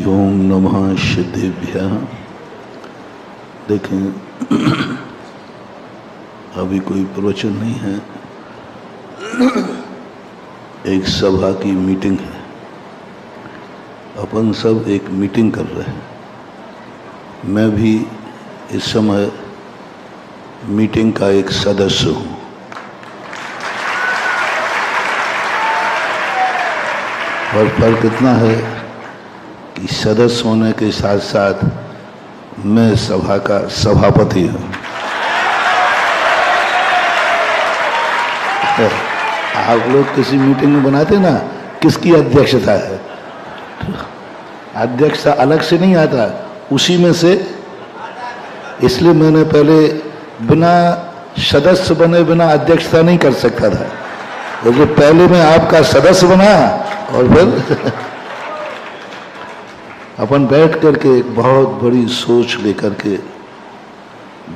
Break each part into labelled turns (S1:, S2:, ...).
S1: ओम नमः सिद्धेभ्यः। देखें, अभी कोई प्रवचन नहीं है, एक सभा की मीटिंग है। अपन सब एक मीटिंग कर रहे हैं। मैं भी इस समय मीटिंग का एक सदस्य हूँ। और फर्क इतना है कि सदस्य होने के साथ साथ मैं सभा का सभापति हूँ। आप लोग किसी मीटिंग में बनाते ना, किसकी अध्यक्षता है? अध्यक्षता अलग से नहीं आता, उसी में से। इसलिए मैंने पहले बिना सदस्य बने बिना अध्यक्षता नहीं कर सकता था। तो पहले मैं आपका सदस्य बना और फिर अपन बैठ करके एक बहुत बड़ी सोच लेकर के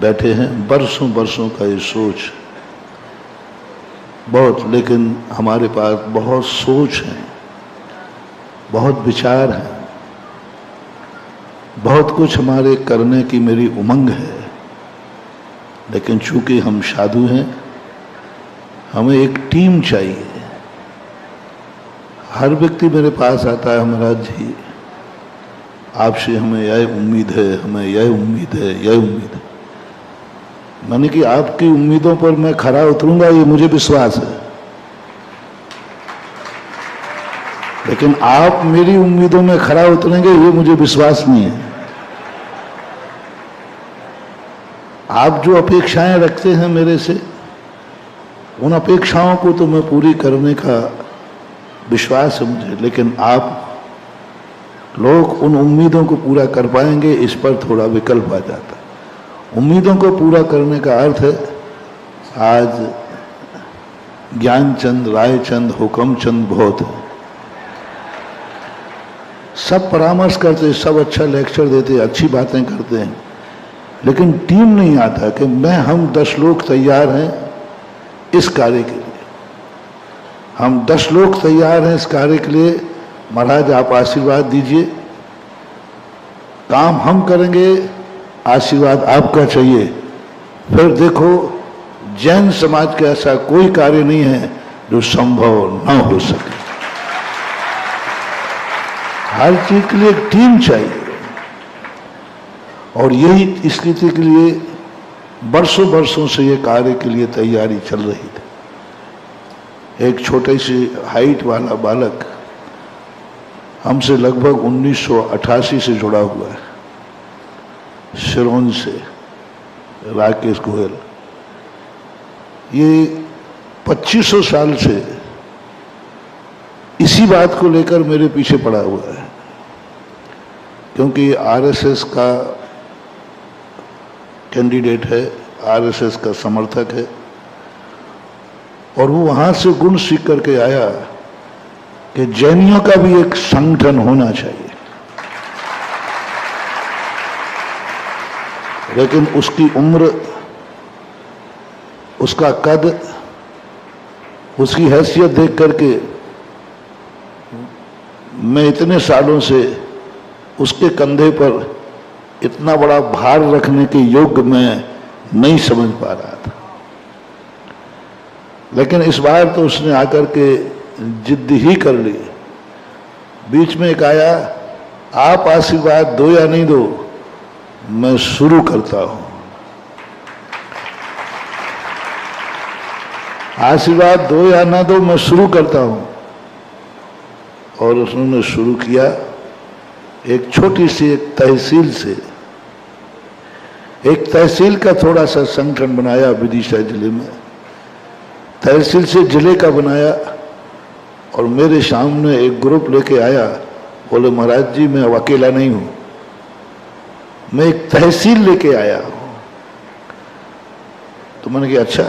S1: बैठे हैं। बरसों बरसों का ये सोच बहुत, लेकिन हमारे पास बहुत सोच है, बहुत विचार है, बहुत कुछ हमारे करने की मेरी उमंग है। लेकिन चूंकि हम साधु हैं, हमें एक टीम चाहिए। हर व्यक्ति मेरे पास आता है, महाराज जी आपसे हमें यह उम्मीद है, हमें यह उम्मीद है, यह उम्मीद है। मैंने कि आपकी उम्मीदों पर मैं खरा उतरूंगा, ये मुझे विश्वास है। लेकिन आप मेरी उम्मीदों में खरा उतरेंगे, ये मुझे विश्वास नहीं है। आप जो अपेक्षाएं रखते हैं मेरे से, उन अपेक्षाओं को तो मैं पूरी करने का विश्वास है मुझे, लेकिन आप लोग उन उम्मीदों को पूरा कर पाएंगे, इस पर थोड़ा विकल्प आ जाता है। उम्मीदों को पूरा करने का अर्थ है, आज ज्ञानचंद, रायचंद, हुक्मचंद बहुत है। सब परामर्श करते, सब अच्छा लेक्चर देते, अच्छी बातें करते हैं, लेकिन टीम नहीं आता कि हम 10 लोग तैयार हैं इस कार्य के लिए। हम 10 लोग तैयार हैं इस कार्य के लिए। महाराज आप आशीर्वाद दीजिए, काम हम करेंगे, आशीर्वाद आपका चाहिए। फिर देखो, जैन समाज का ऐसा कोई कार्य नहीं है जो संभव न हो सके। हर चीज के लिए एक टीम चाहिए। और यही स्थिति के लिए बरसों बरसों से ये कार्य के लिए तैयारी चल रही थी। एक छोटे से हाइट वाला बालक हमसे लगभग 1988 से जुड़ा हुआ है, सिरोन से, राकेश गोयल। ये 2500 साल से इसी बात को लेकर मेरे पीछे पड़ा हुआ है, क्योंकि आरएसएस का कैंडिडेट है, आरएसएस का समर्थक है। और वो वहां से गुण सीख करके आया कि जैनियों का भी एक संगठन होना चाहिए। लेकिन उसकी उम्र, उसका कद, उसकी हैसियत देख करके मैं इतने सालों से उसके कंधे पर इतना बड़ा भार रखने के योग्य मैं नहीं समझ पा रहा था। लेकिन इस बार तो उसने आकर के जिद्द ही कर ली। बीच में एक आया, आप आशीर्वाद दो या नहीं दो, मैं शुरू करता हूं। आशीर्वाद दो या ना दो, मैं शुरू करता हूं। और उसने शुरू किया एक छोटी सी एक तहसील से। एक तहसील का थोड़ा सा संगठन बनाया विदिशा जिले में, तहसील से जिले का बनाया। और मेरे सामने एक ग्रुप लेके आया, बोले महाराज जी मैं अब अकेला नहीं हूं, मैं एक तहसील लेके आया हूं। तो मैंने कहा अच्छा।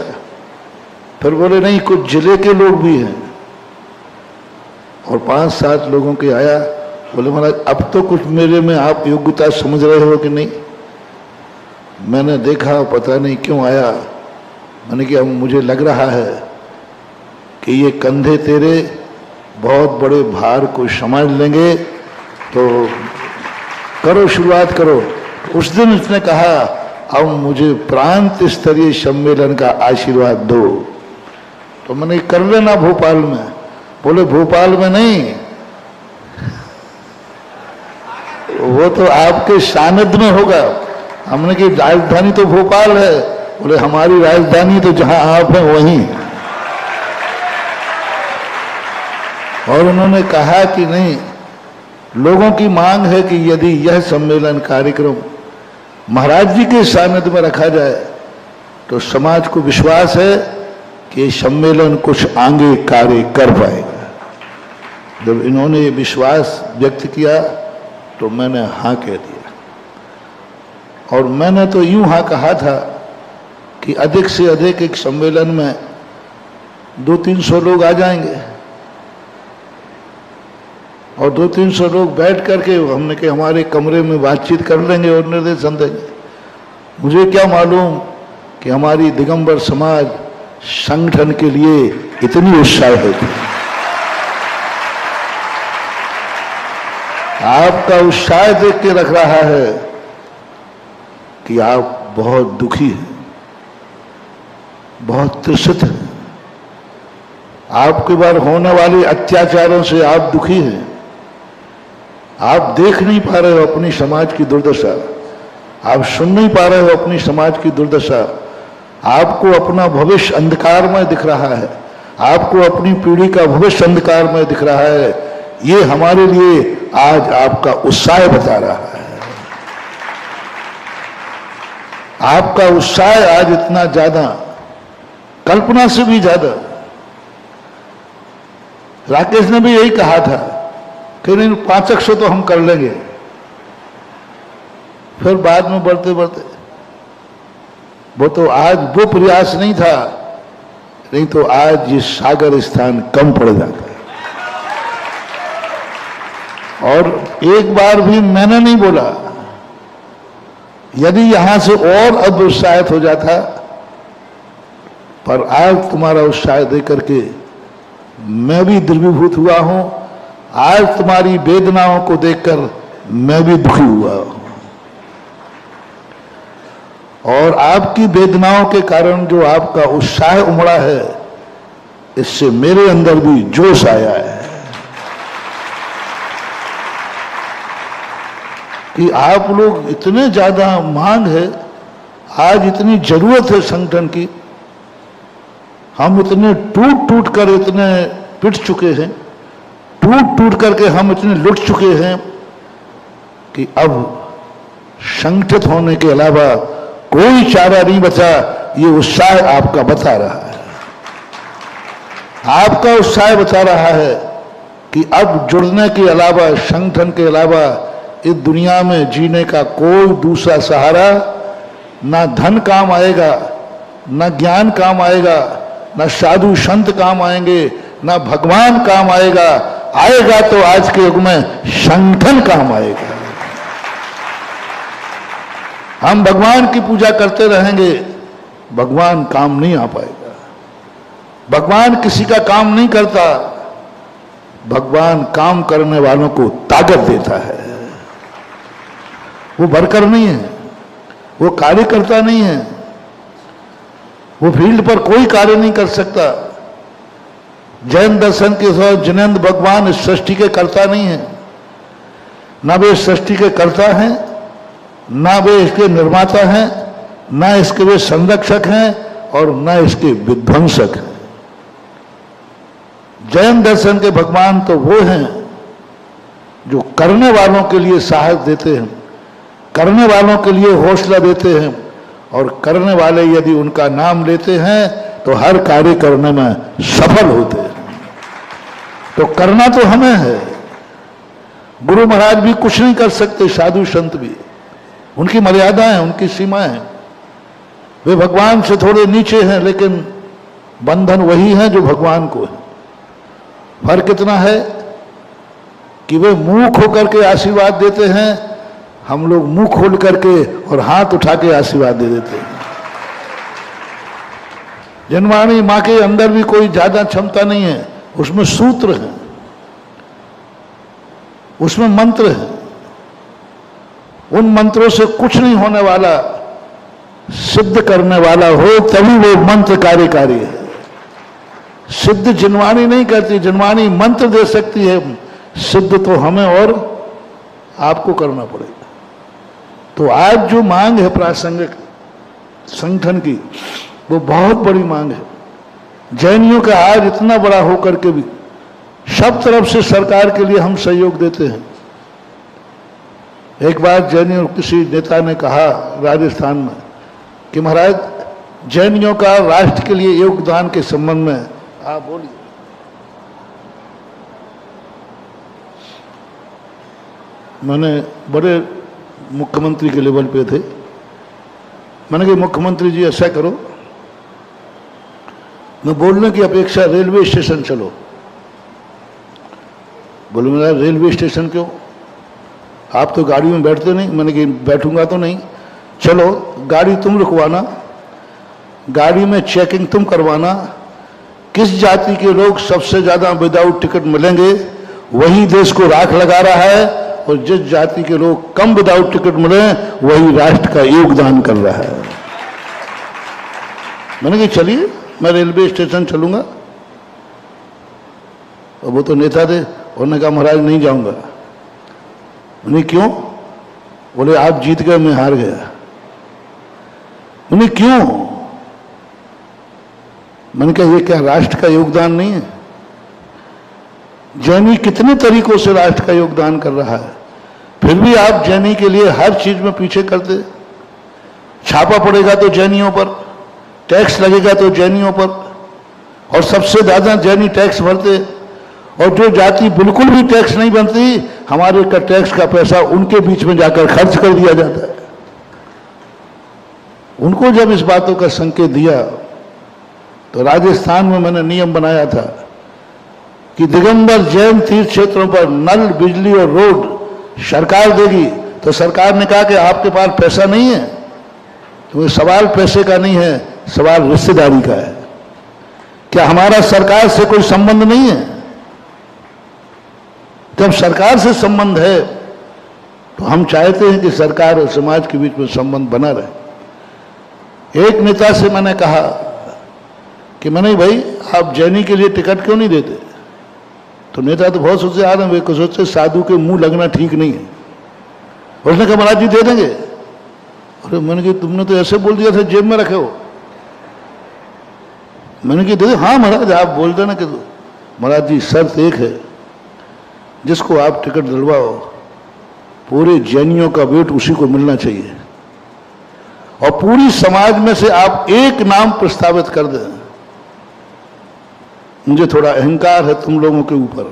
S1: फिर बोले नहीं, कुछ जिले के लोग भी हैं। और 5-7 लोगों के आया। बोले महाराज अब तो कुछ मेरे में आप योग्यता समझ रहे हो कि नहीं? मैंने देखा, पता नहीं क्यों आया। मैंने कहा मुझे लग रहा है कि ये कंधे तेरे बहुत बड़े भार को संभाल लेंगे, तो करो, शुरुआत करो। उस दिन उसने कहा अब मुझे प्रांत स्तरीय सम्मेलन का आशीर्वाद दो। तो मैंने कर लेना भोपाल में। बोले भोपाल में नहीं, वो तो आपके सानिध्य में होगा। हमने की राजधानी तो भोपाल है। बोले हमारी राजधानी तो जहां आप हैं वहीं। और उन्होंने कहा कि नहीं, लोगों की मांग है कि यदि यह सम्मेलन कार्यक्रम महाराज जी के सानिध्य में रखा जाए तो समाज को विश्वास है कि सम्मेलन कुछ आगे कार्य कर पाएगा। जब इन्होंने ये विश्वास व्यक्त किया तो मैंने हाँ कह दिया। और मैंने तो यूं हाँ कहा था कि अधिक से अधिक एक सम्मेलन में 200-300 लोग आ जाएंगे और 200-300 लोग बैठ करके हमने के हमारे कमरे में बातचीत कर लेंगे और निर्देशन देंगे। मुझे क्या मालूम कि हमारी दिगंबर समाज संगठन के लिए इतनी उत्साहित होती है। आपका उत्साह देख के रख रहा है कि आप बहुत दुखी हैं, बहुत त्रसित हैं। आपके बार होने वाले अत्याचारों से आप दुखी हैं। आप देख नहीं पा रहे हो अपनी समाज की दुर्दशा, आप सुन नहीं पा रहे हो अपनी समाज की दुर्दशा। आपको अपना भविष्य अंधकार में दिख रहा है, आपको अपनी पीढ़ी का भविष्य अंधकार में दिख रहा है। ये हमारे लिए आज आपका उत्साह बता रहा है। आपका उत्साह आज इतना ज्यादा, कल्पना से भी ज्यादा। राकेश ने भी यही कहा था कि नहीं 500 तो हम कर लेंगे। फिर बाद में बढ़ते बढ़ते वो तो आज वो प्रयास नहीं था, नहीं तो आज ये सागर स्थान कम पड़ जाता है। और एक बार भी मैंने नहीं बोला, यदि यहां से और अब उत्साहित हो जाता, पर आज तुम्हारा उत्साह देकर के मैं भी द्रवीभूत हुआ हूं। आज तुम्हारी वेदनाओं को देखकर मैं भी दुखी हुआ हूं। और आपकी वेदनाओं के कारण जो आपका उत्साह उमड़ा है, इससे मेरे अंदर भी जोश आया है कि आप लोग इतने ज्यादा मांग है, आज इतनी जरूरत है संगठन की। हम इतने टूट टूट कर इतने पिट चुके हैं, टूट टूट करके हम इतने लुट चुके हैं कि अब संगठित होने के अलावा कोई चारा नहीं बचा। ये उत्साह आपका बता रहा है, आपका उत्साह बता रहा है कि अब जुड़ने के अलावा, संगठन के अलावा इस दुनिया में जीने का कोई दूसरा सहारा, ना धन काम आएगा, ना ज्ञान काम आएगा, ना साधु संत काम आएंगे, ना भगवान काम आएगा। आएगा तो आज के युग में संगठन काम आएगा। हम भगवान की पूजा करते रहेंगे, भगवान काम नहीं आ पाएगा। भगवान किसी का काम नहीं करता, भगवान काम करने वालों को ताकत देता है। वो वर्कर नहीं है, वो कार्यकर्ता नहीं है, वो फील्ड पर कोई कार्य नहीं कर सकता। जैन दर्शन के साथ जिनेंद्र भगवान इस सृष्टि के कर्ता नहीं है, ना वे सृष्टि के कर्ता हैं, ना वे इसके निर्माता हैं, ना इसके वे संरक्षक हैं और ना इसके विध्वंसक हैं। जैन दर्शन के भगवान तो वो हैं जो करने वालों के लिए साहस देते हैं, करने वालों के लिए हौसला देते हैं, और करने वाले यदि उनका नाम लेते हैं तो हर कार्य करने में सफल होते हैं। तो करना तो हमें है। गुरु महाराज भी कुछ नहीं कर सकते, साधु संत भी, उनकी मर्यादाएं, उनकी सीमाएं। वे भगवान से थोड़े नीचे हैं, लेकिन बंधन वही है जो भगवान को है। फर्क इतना है कि वे मुंह खोकर के आशीर्वाद देते हैं, हम लोग मुंह खोल करके और हाथ उठा के आशीर्वाद दे देते हैं। जनवाणी मां के अंदर भी कोई ज्यादा क्षमता नहीं है, उसमें सूत्र है, उसमें मंत्र है, उन मंत्रों से कुछ नहीं होने वाला सिद्ध करने वाला हो, तभी वो मंत्र कार्यकारी है। सिद्ध जिनवाणी नहीं करती, जिनवाणी मंत्र दे सकती है, सिद्ध तो हमें और आपको करना पड़ेगा। तो आज जो मांग है प्रासंगिक संगठन की, वो बहुत बड़ी मांग है। जैनियों का आज इतना बड़ा होकर के भी सब तरफ से सरकार के लिए हम सहयोग देते हैं। एक बार जैनियों किसी नेता ने कहा राजस्थान में कि महाराज जैनियों का राष्ट्र के लिए योगदान के संबंध में आप बोलिए। मैंने बड़े मुख्यमंत्री के लेवल पे थे, मैंने कहा मुख्यमंत्री जी ऐसा करो, मैं बोलने की अपेक्षा रेलवे स्टेशन चलो। बोले मेरा रेलवे स्टेशन क्यों, आप तो गाड़ी में बैठते नहीं। मैंने कहा बैठूंगा तो नहीं, चलो गाड़ी तुम रुकवाना, गाड़ी में चेकिंग तुम करवाना, किस जाति के लोग सबसे ज्यादा विदाउट टिकट मिलेंगे वही देश को राख लगा रहा है, और जिस जाति के लोग कम विदाउट टिकट मिले वही राष्ट्र का योगदान कर रहा है। मैंने कहा चलिए मैं रेलवे स्टेशन चलूंगा। और वो तो नेता थे, उन्होंने कहा महाराज नहीं जाऊंगा। मैंने क्यों? बोले आप जीत गए, मैं हार गया। मैंने क्यों? मैंने कहा ये क्या राष्ट्र का योगदान नहीं है? जैनी कितने तरीकों से राष्ट्र का योगदान कर रहा है, फिर भी आप जैनी के लिए हर चीज में पीछे करते। छापा पड़ेगा तो जैनियों पर, टैक्स लगेगा तो जैनियों पर, और सबसे ज्यादा जैनी टैक्स भरते। और जो जाति बिल्कुल भी टैक्स नहीं बनती, हमारे का टैक्स का पैसा उनके बीच में जाकर खर्च कर दिया जाता है। उनको जब इस बातों का संकेत दिया तो राजस्थान में मैंने नियम बनाया था कि दिगंबर जैन तीर्थ क्षेत्रों पर नल, बिजली और रोड सरकार देगी। तो सरकार ने कहा कि आपके पास पैसा नहीं है, तो सवाल पैसे का नहीं है, सवाल रिश्तेदारी का है। क्या हमारा सरकार से कोई संबंध नहीं है? जब सरकार से संबंध है तो हम चाहते हैं कि सरकार और समाज के बीच में संबंध बना रहे। एक नेता से मैंने कहा कि मैंने भाई आप जैनी के लिए टिकट क्यों नहीं देते? तो नेता तो बहुत सोचते आ रहे हैं, वे सोचते साधु के मुंह लगना ठीक नहीं है। उसने कहा महाराज जी दे देंगे। अरे मैंने कहा तुमने तो ऐसे बोल दिया था जेब में रखे हो। मैंने कहा दे, हाँ महाराज आप बोल देना कि महाराज जी शर्त एक है, जिसको आप टिकट दिलवाओ पूरे जैनियों का वेट उसी को मिलना चाहिए, और पूरी समाज में से आप एक नाम प्रस्तावित कर दें। मुझे थोड़ा अहंकार है तुम लोगों के ऊपर।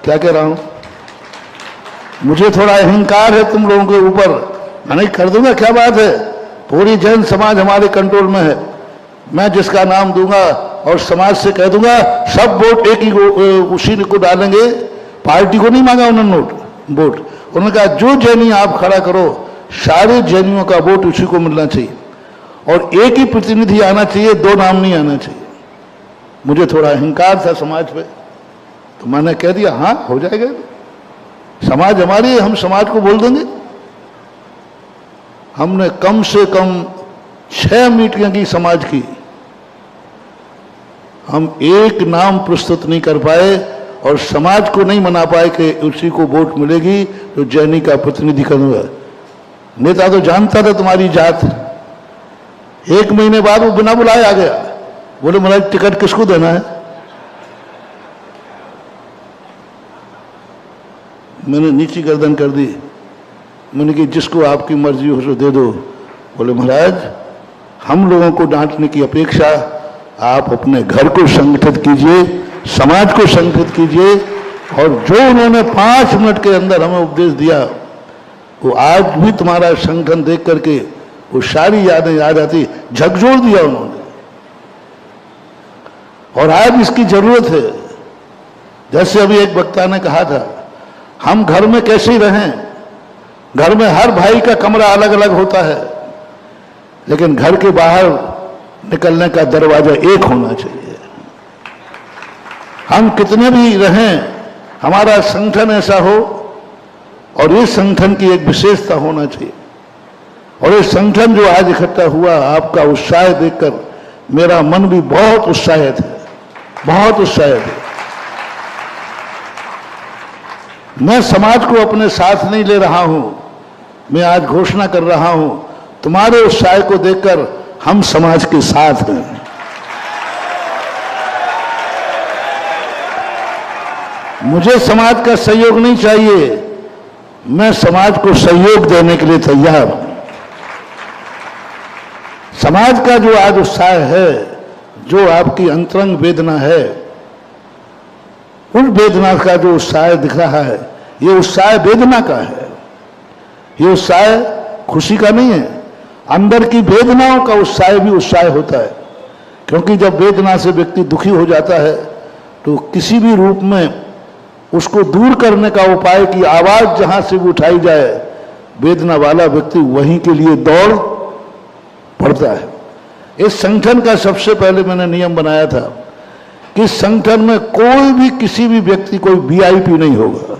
S1: क्या कह रहा हूं? मुझे थोड़ा अहंकार है तुम लोगों के ऊपर। मैंने कर दूंगा, क्या बात है, पूरी जैन समाज हमारे कंट्रोल में है। मैं जिसका नाम दूंगा और समाज से कह दूंगा सब वोट एक ही उसी को डालेंगे। पार्टी को नहीं मांगा उन्होंने वोट। उन्होंने कहा जो जैनी आप खड़ा करो सारे जैनियों का वोट उसी को मिलना चाहिए, और एक ही प्रतिनिधि आना चाहिए, दो नाम नहीं आना चाहिए। मुझे थोड़ा अहंकार था समाज पे, तो मैंने कह दिया हाँ हो जाएगा, समाज हमारी है, हम समाज को बोल देंगे। हमने कम से कम 6 मीटिंगें की समाज की, हम एक नाम प्रस्तुत नहीं कर पाए और समाज को नहीं मना पाए कि उसी को वोट मिलेगी तो जैनी का प्रतिनिधि करूंगा। नेता तो जानता था तुम्हारी जात। 1 महीने बाद वो बिना बुलाए आ गया, बोले महाराज टिकट किसको देना है? मैंने नीची गर्दन कर दी। मैंने कहा जिसको आपकी मर्जी हो तो दे दो। बोले महाराज हम लोगों को डांटने की अपेक्षा आप अपने घर को संगठित कीजिए, समाज को संगठित कीजिए, और जो उन्होंने 5 मिनट के अंदर हमें उपदेश दिया वो आज भी तुम्हारा संगठन देख करके वो सारी यादें याद आती। झकझोर दिया उन्होंने, और आज इसकी जरूरत है। जैसे अभी एक वक्ता ने कहा था, हम घर में कैसे ही रहें, घर में हर भाई का कमरा अलग अलग होता है, लेकिन घर के बाहर निकलने का दरवाजा एक होना चाहिए। हम कितने भी रहें, हमारा संगठन ऐसा हो और इस संगठन की एक विशेषता होना चाहिए। और ये संगठन जो आज इकट्ठा हुआ, आपका उत्साह देखकर मेरा मन भी बहुत उत्साहित है, बहुत उत्साहित है। मैं समाज को अपने साथ नहीं ले रहा हूं, मैं आज घोषणा कर रहा हूं, तुम्हारे उत्साह को देखकर हम समाज के साथ हैं। मुझे समाज का सहयोग नहीं चाहिए, मैं समाज को सहयोग देने के लिए तैयार हूं। समाज का जो आज उत्साह है, जो आपकी अंतरंग वेदना है, उन वेदना का जो उत्साह दिख रहा है, ये उत्साह वेदना का है, ये उत्साह खुशी का नहीं है। अंदर की वेदनाओं का उत्साह भी उत्साह होता है, क्योंकि जब वेदना से व्यक्ति दुखी हो जाता है तो किसी भी रूप में उसको दूर करने का उपाय की आवाज जहां से भी उठाई जाए, वेदना वाला व्यक्ति वहीं के लिए दौड़ पड़ता है। इस संगठन का सबसे पहले मैंने नियम बनाया था कि इस संगठन में कोई भी किसी भी व्यक्ति कोई वीआईपी नहीं होगा,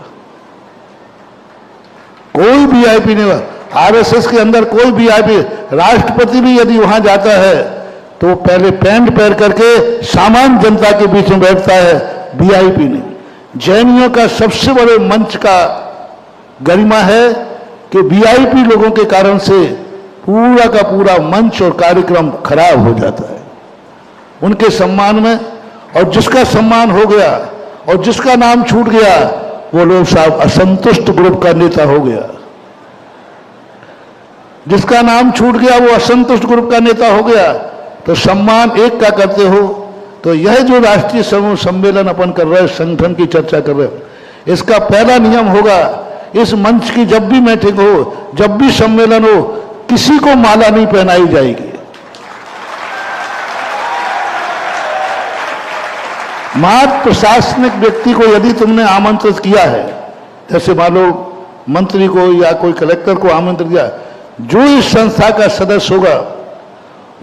S1: कोई वीआईपी नहीं होगा। आरएसएस के अंदर कोई वीआईपी, राष्ट्रपति भी यदि वहां जाता है तो पहले पैंट पहन करके सामान्य जनता के बीच में बैठता है, वीआईपी नहीं। जैनियों का सबसे बड़े मंच का गरिमा है कि वीआईपी लोगों के कारण से पूरा का पूरा मंच और कार्यक्रम खराब हो जाता है उनके सम्मान में। और जिसका सम्मान हो गया और जिसका नाम छूट गया, वो लोग साहब असंतुष्ट ग्रुप का नेता हो गया। जिसका नाम छूट गया वो असंतुष्ट ग्रुप का नेता हो गया। तो सम्मान एक का करते हो, तो यह जो राष्ट्रीय समूह सम्मेलन अपन कर रहे हैं, संगठन की चर्चा कर रहे हैं, इसका पहला नियम होगा, इस मंच की जब भी मीटिंग हो, जब भी सम्मेलन हो, किसी को माला नहीं पहनाई जाएगी। मात्र प्रशासनिक व्यक्ति को यदि तुमने आमंत्रित किया है, जैसे मान लो मंत्री को या कोई कलेक्टर को आमंत्रित किया, जो इस संस्था का सदस्य होगा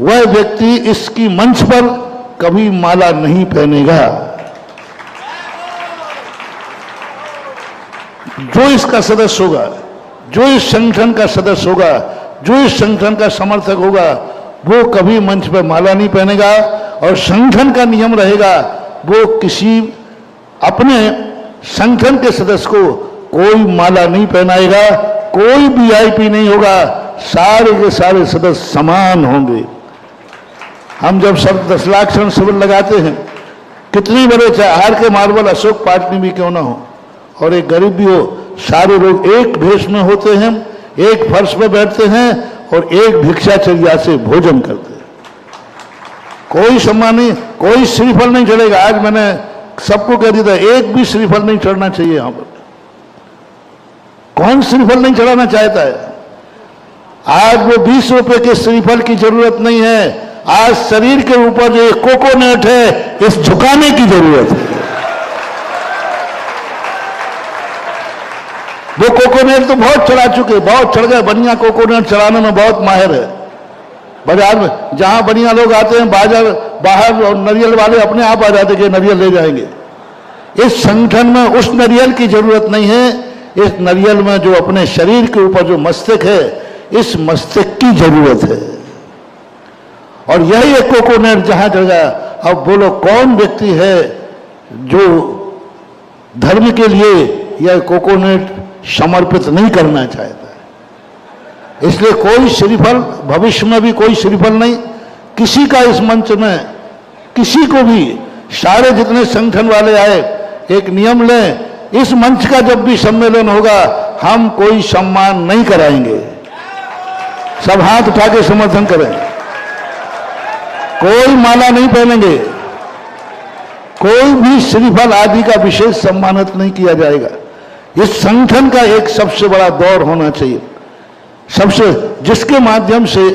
S1: वह व्यक्ति इसकी मंच पर कभी माला नहीं पहनेगा। जो इसका सदस्य होगा, जो इस संगठन का सदस्य होगा, जो इस संगठन का समर्थक होगा, वो कभी मंच पर माला नहीं पहनेगा। और संगठन का नियम रहेगा, वो किसी अपने संगठन के सदस्य को कोई माला नहीं पहनाएगा, कोई वीआईपी नहीं होगा, सारे के सारे सदस्य समान होंगे। हम जब सब 10 लाख क्षण शिविर लगाते हैं, कितनी बड़े चाहे हार के मार्बल अशोक पाटनी भी क्यों ना हो और एक गरीब भी हो, सारे लोग एक भेष में होते हैं, एक फर्श पर बैठते हैं और एक भिक्षाचर्या से भोजन करते हैं। कोई सम्मान नहीं, कोई श्रीफल नहीं चढ़ेगा। आज मैंने सबको कह दिया था, एक भी श्रीफल नहीं चढ़ना चाहिए यहां पर। कौन श्रीफल नहीं चढ़ाना चाहता है? आज वो 20 रुपए के श्रीफल की जरूरत नहीं है, आज शरीर के ऊपर जो एक कोकोनट है, इस झुकाने की जरूरत है। वो कोकोनट तो बहुत चढ़ा चुके, बहुत चढ़ गए, बढ़िया कोकोनट चढ़ाने में बहुत माहिर है। बाजार में जहां बढ़िया लोग आते हैं, बाहर और नारियल वाले अपने आप आ जाते कि नारियल ले जाएंगे। इस संगठन में उस नारियल की जरूरत नहीं है, इस नारियल में जो अपने शरीर के ऊपर जो मस्तक है, इस मस्तक की जरूरत है। और यही एक कोकोनट जहां जगह, अब बोलो कौन व्यक्ति है जो धर्म के लिए यह कोकोनट समर्पित नहीं करना चाहता है? इसलिए कोई श्रीफल, भविष्य में भी कोई श्रीफल नहीं किसी का। इस मंच में किसी को भी, सारे जितने संगठन वाले आए, एक नियम लें, इस मंच का जब भी सम्मेलन होगा हम कोई सम्मान नहीं कराएंगे। सब हाथ उठा के समर्थन करें। कोई माला नहीं पहनेंगे, कोई भी श्रीफल आदि का विशेष सम्मानित नहीं किया जाएगा। इस संगठन का एक सबसे बड़ा दौर होना चाहिए, सबसे, जिसके माध्यम से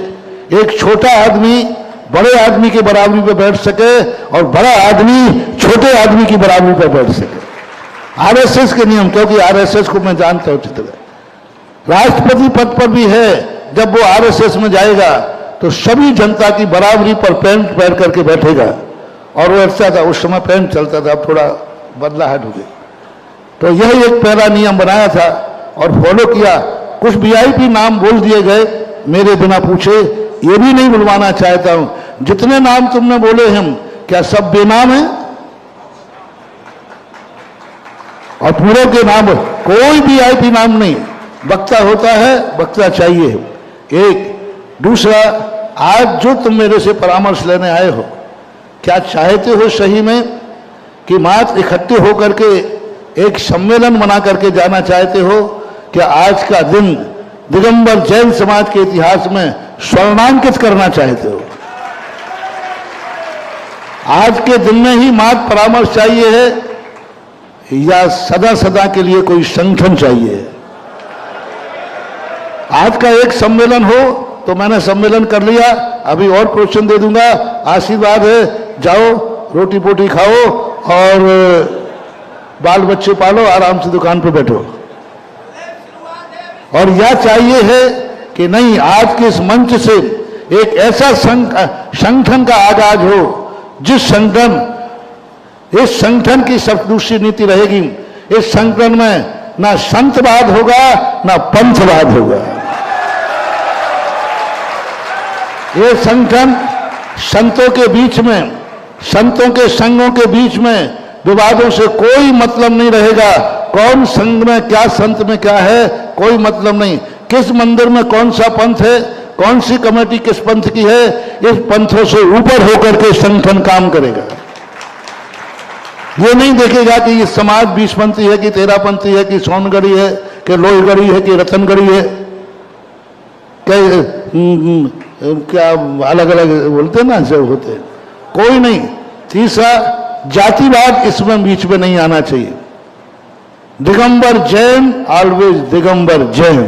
S1: एक छोटा आदमी बड़े आदमी के बराबरी पर बैठ सके और बड़ा आदमी छोटे आदमी की बराबरी पर बैठ सके। आरएसएस के नियम, क्योंकि आरएसएस को मैं जानता हूं अच्छी तरह, राष्ट्रपति पद पर भी है, जब वो आरएसएस में जाएगा तो सभी जनता की बराबरी पर पैंट पहन करके बैठेगा। और वो ऐसा था, उस समय पैंट चलता था, अब थोड़ा बदलाहट हो गई। तो यह एक पहला नियम बनाया था और फॉलो किया। कुछ वीआईपी नाम बोल दिए गए मेरे बिना पूछे, ये भी नहीं बुलवाना चाहता हूं। जितने नाम तुमने बोले हैं क्या सब बेनाम हैं? और पूरे के नाम, कोई वीआईपी नाम नहीं। वक्ता होता है, वक्ता चाहिए। एक दूसरा, आज जो तुम मेरे से परामर्श लेने आए हो, क्या चाहते हो सही में कि मात्र इकट्ठे होकर के एक सम्मेलन बना करके जाना चाहते हो? क्या आज का दिन दिगंबर जैन समाज के इतिहास में स्वर्णांकित करना चाहते हो? आज के दिन में ही मात्र परामर्श चाहिए है या सदा सदा के लिए कोई संगठन चाहिए? आज का एक सम्मेलन हो तो मैंने सम्मेलन कर लिया, अभी और प्रोत्साहन दे दूंगा, आशीर्वाद है, जाओ रोटी पोटी खाओ और बाल बच्चे पालो, आराम से दुकान पे बैठो। और यह चाहिए है कि नहीं, आज के इस मंच से एक ऐसा संगठन का आगाज हो जिस संगठन, इस संगठन की दूसरी नीति रहेगी। इस संगठन में ना संतवाद होगा ना पंथवाद होगा। ये संगठन संतों के बीच में, संतों के संघों के बीच में विवादों से कोई मतलब नहीं रहेगा। कौन संघ में क्या, संत में क्या है, कोई मतलब नहीं। किस मंदिर में कौन सा पंथ है, कौन सी कमेटी किस पंथ की है, इस पंथों से ऊपर होकर के संगठन काम करेगा। ये नहीं देखेगा कि ये समाज 20पंथी है कि 13पंथी है कि सोनगढ़ी है कि लोहगढ़ी है कि रतनगढ़ी है, क्या अलग अलग बोलते ना जो होते, कोई नहीं। तीसरा, जातिवाद इसमें बीच में नहीं आना चाहिए। दिगंबर जैन, ऑलवेज दिगंबर जैन।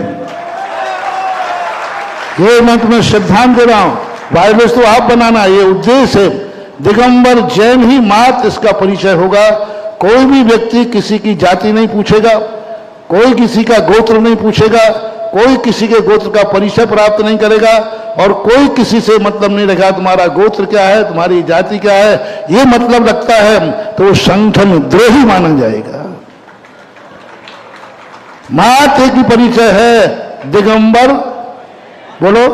S1: ये मैं तुम्हें सिद्धांत दे रहा हूं, वायरलेस तो आप बनाना, ये उद्देश्य है। दिगंबर जैन ही मात्र इसका परिचय होगा। कोई भी व्यक्ति किसी की जाति नहीं पूछेगा, कोई किसी का गोत्र नहीं पूछेगा, कोई किसी के गोत्र का परिचय प्राप्त नहीं करेगा और कोई किसी से मतलब नहीं रखेगा तुम्हारा गोत्र क्या है, तुम्हारी जाति क्या है। ये मतलब रखता है तो वो संगठन द्रोही माना जाएगा। मात्र एक ही परिचय है, दिगंबर, बोलो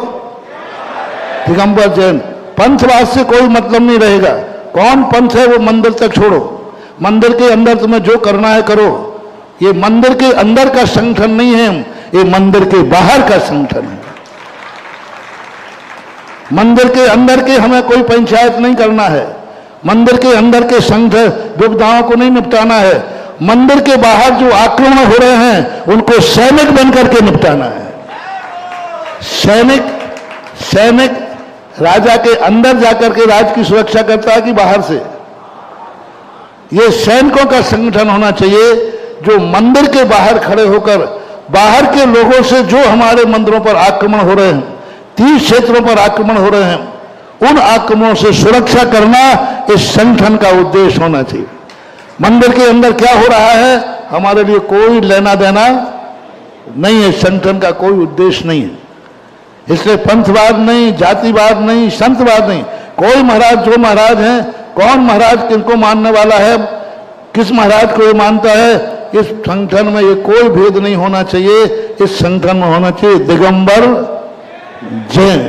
S1: दिगंबर जैन। पंथवाद से कोई मतलब नहीं रहेगा। कौन पंथ है वो मंदिर तक छोड़ो, मंदिर के अंदर तुम्हें जो करना है करो। ये मंदिर के अंदर का संगठन नहीं है, ये मंदिर के बाहर का संगठन है। मंदिर के अंदर के हमें कोई पंचायत नहीं करना है, मंदिर के अंदर के संघ विपदाओं को नहीं निपटाना है। मंदिर के बाहर जो आक्रमण हो रहे हैं उनको सैनिक बनकर के निपटाना है। सैनिक राजा के अंदर जाकर के राज की सुरक्षा करता है कि बाहर से? ये सैनिकों का संगठन होना चाहिए जो मंदिर के बाहर खड़े होकर बाहर के लोगों से जो हमारे मंदिरों पर आक्रमण हो रहे हैं, 30 क्षेत्रों पर आक्रमण हो रहे हैं, उन आक्रमणों से सुरक्षा करना इस संगठन का उद्देश्य होना चाहिए। मंदिर के अंदर क्या हो रहा है हमारे लिए कोई लेना देना नहीं है, संगठन का कोई उद्देश्य नहीं है। इसलिए पंथवाद नहीं, जातिवाद नहीं, संतवाद नहीं। कोई महाराज जो महाराज हैं, कौन महाराज किनको मानने वाला है, किस महाराज को ये मानता है, इस संगठन में ये कोई भेद नहीं होना चाहिए। इस संगठन में होना चाहिए दिगंबर जैन।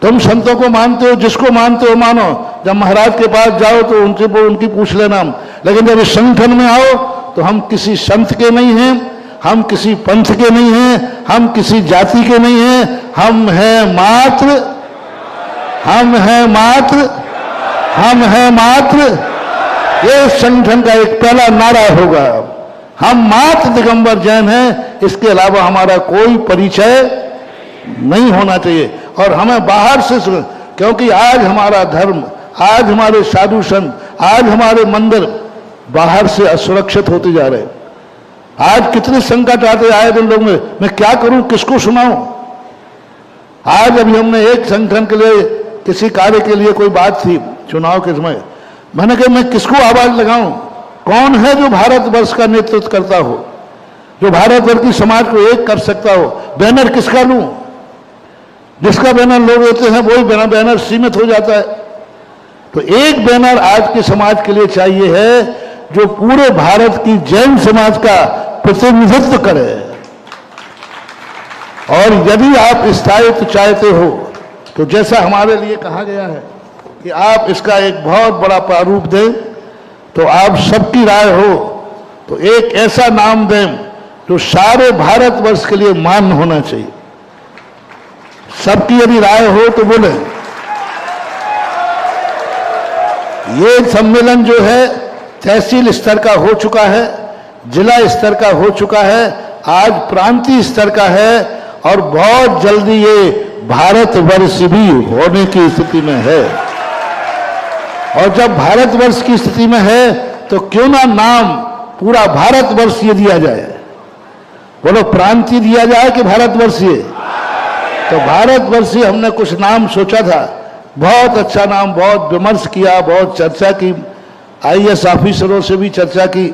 S1: तुम संतों को मानते हो, जिसको मानते हो मानो, जब महाराज के पास जाओ तो उनसे उनकी पूछ लेना। लेकिन जब इस संगठन में आओ तो हम किसी संत के नहीं हैं, हम किसी पंथ के नहीं हैं, हम किसी जाति के नहीं हैं, हम हैं मात्र। ये संगठन का एक पहला नारा होगा, हम मात्र दिगंबर जैन हैं, इसके अलावा हमारा कोई परिचय नहीं होना चाहिए। और हमें बाहर से, क्योंकि आज हमारा धर्म, आज हमारे साधु संत, आज हमारे मंदिर बाहर से असुरक्षित होते जा रहे हैं। आज कितने संकट आते आए दिन लोग में, मैं क्या करूं, किसको सुनाऊं। आज अभी हमने एक संगठन के लिए, किसी कार्य के लिए कोई बात थी चुनाव के समय, मैंने कहा मैं किसको आवाज लगाऊं, कौन है जो भारतवर्ष का नेतृत्व करता हो, जो भारतवर्ष की समाज को एक कर सकता हो। बैनर किसका लूं, जिसका बैनर लोग लेते हैं वही बैनर सीमित हो जाता है। तो एक बैनर आज के समाज के लिए चाहिए है जो पूरे भारत की जैन समाज का प्रतिनिधित्व करे। और यदि आप स्थायित्व चाहते हो तो जैसा हमारे लिए कहा गया है कि आप इसका एक बहुत बड़ा प्रारूप दें, तो आप सबकी राय हो तो एक ऐसा नाम दें जो सारे भारतवर्ष के लिए मान्य होना चाहिए। सबकी यदि राय हो तो बोले। ये सम्मेलन जो है तहसील स्तर का हो चुका है, जिला स्तर का हो चुका है, आज प्रांतीय स्तर का है और बहुत जल्दी ये भारतवर्ष भी होने की स्थिति में है। और जब भारतवर्ष की स्थिति में है तो क्यों ना नाम पूरा भारतवर्ष ये दिया जाए। बोलो, प्रांतीय दिया जाए कि भारतवर्षीय? तो भारतवर्षीय हमने कुछ नाम सोचा था, बहुत अच्छा नाम, बहुत विमर्श किया, बहुत चर्चा की, आईएएस ऑफिसरों से भी चर्चा की,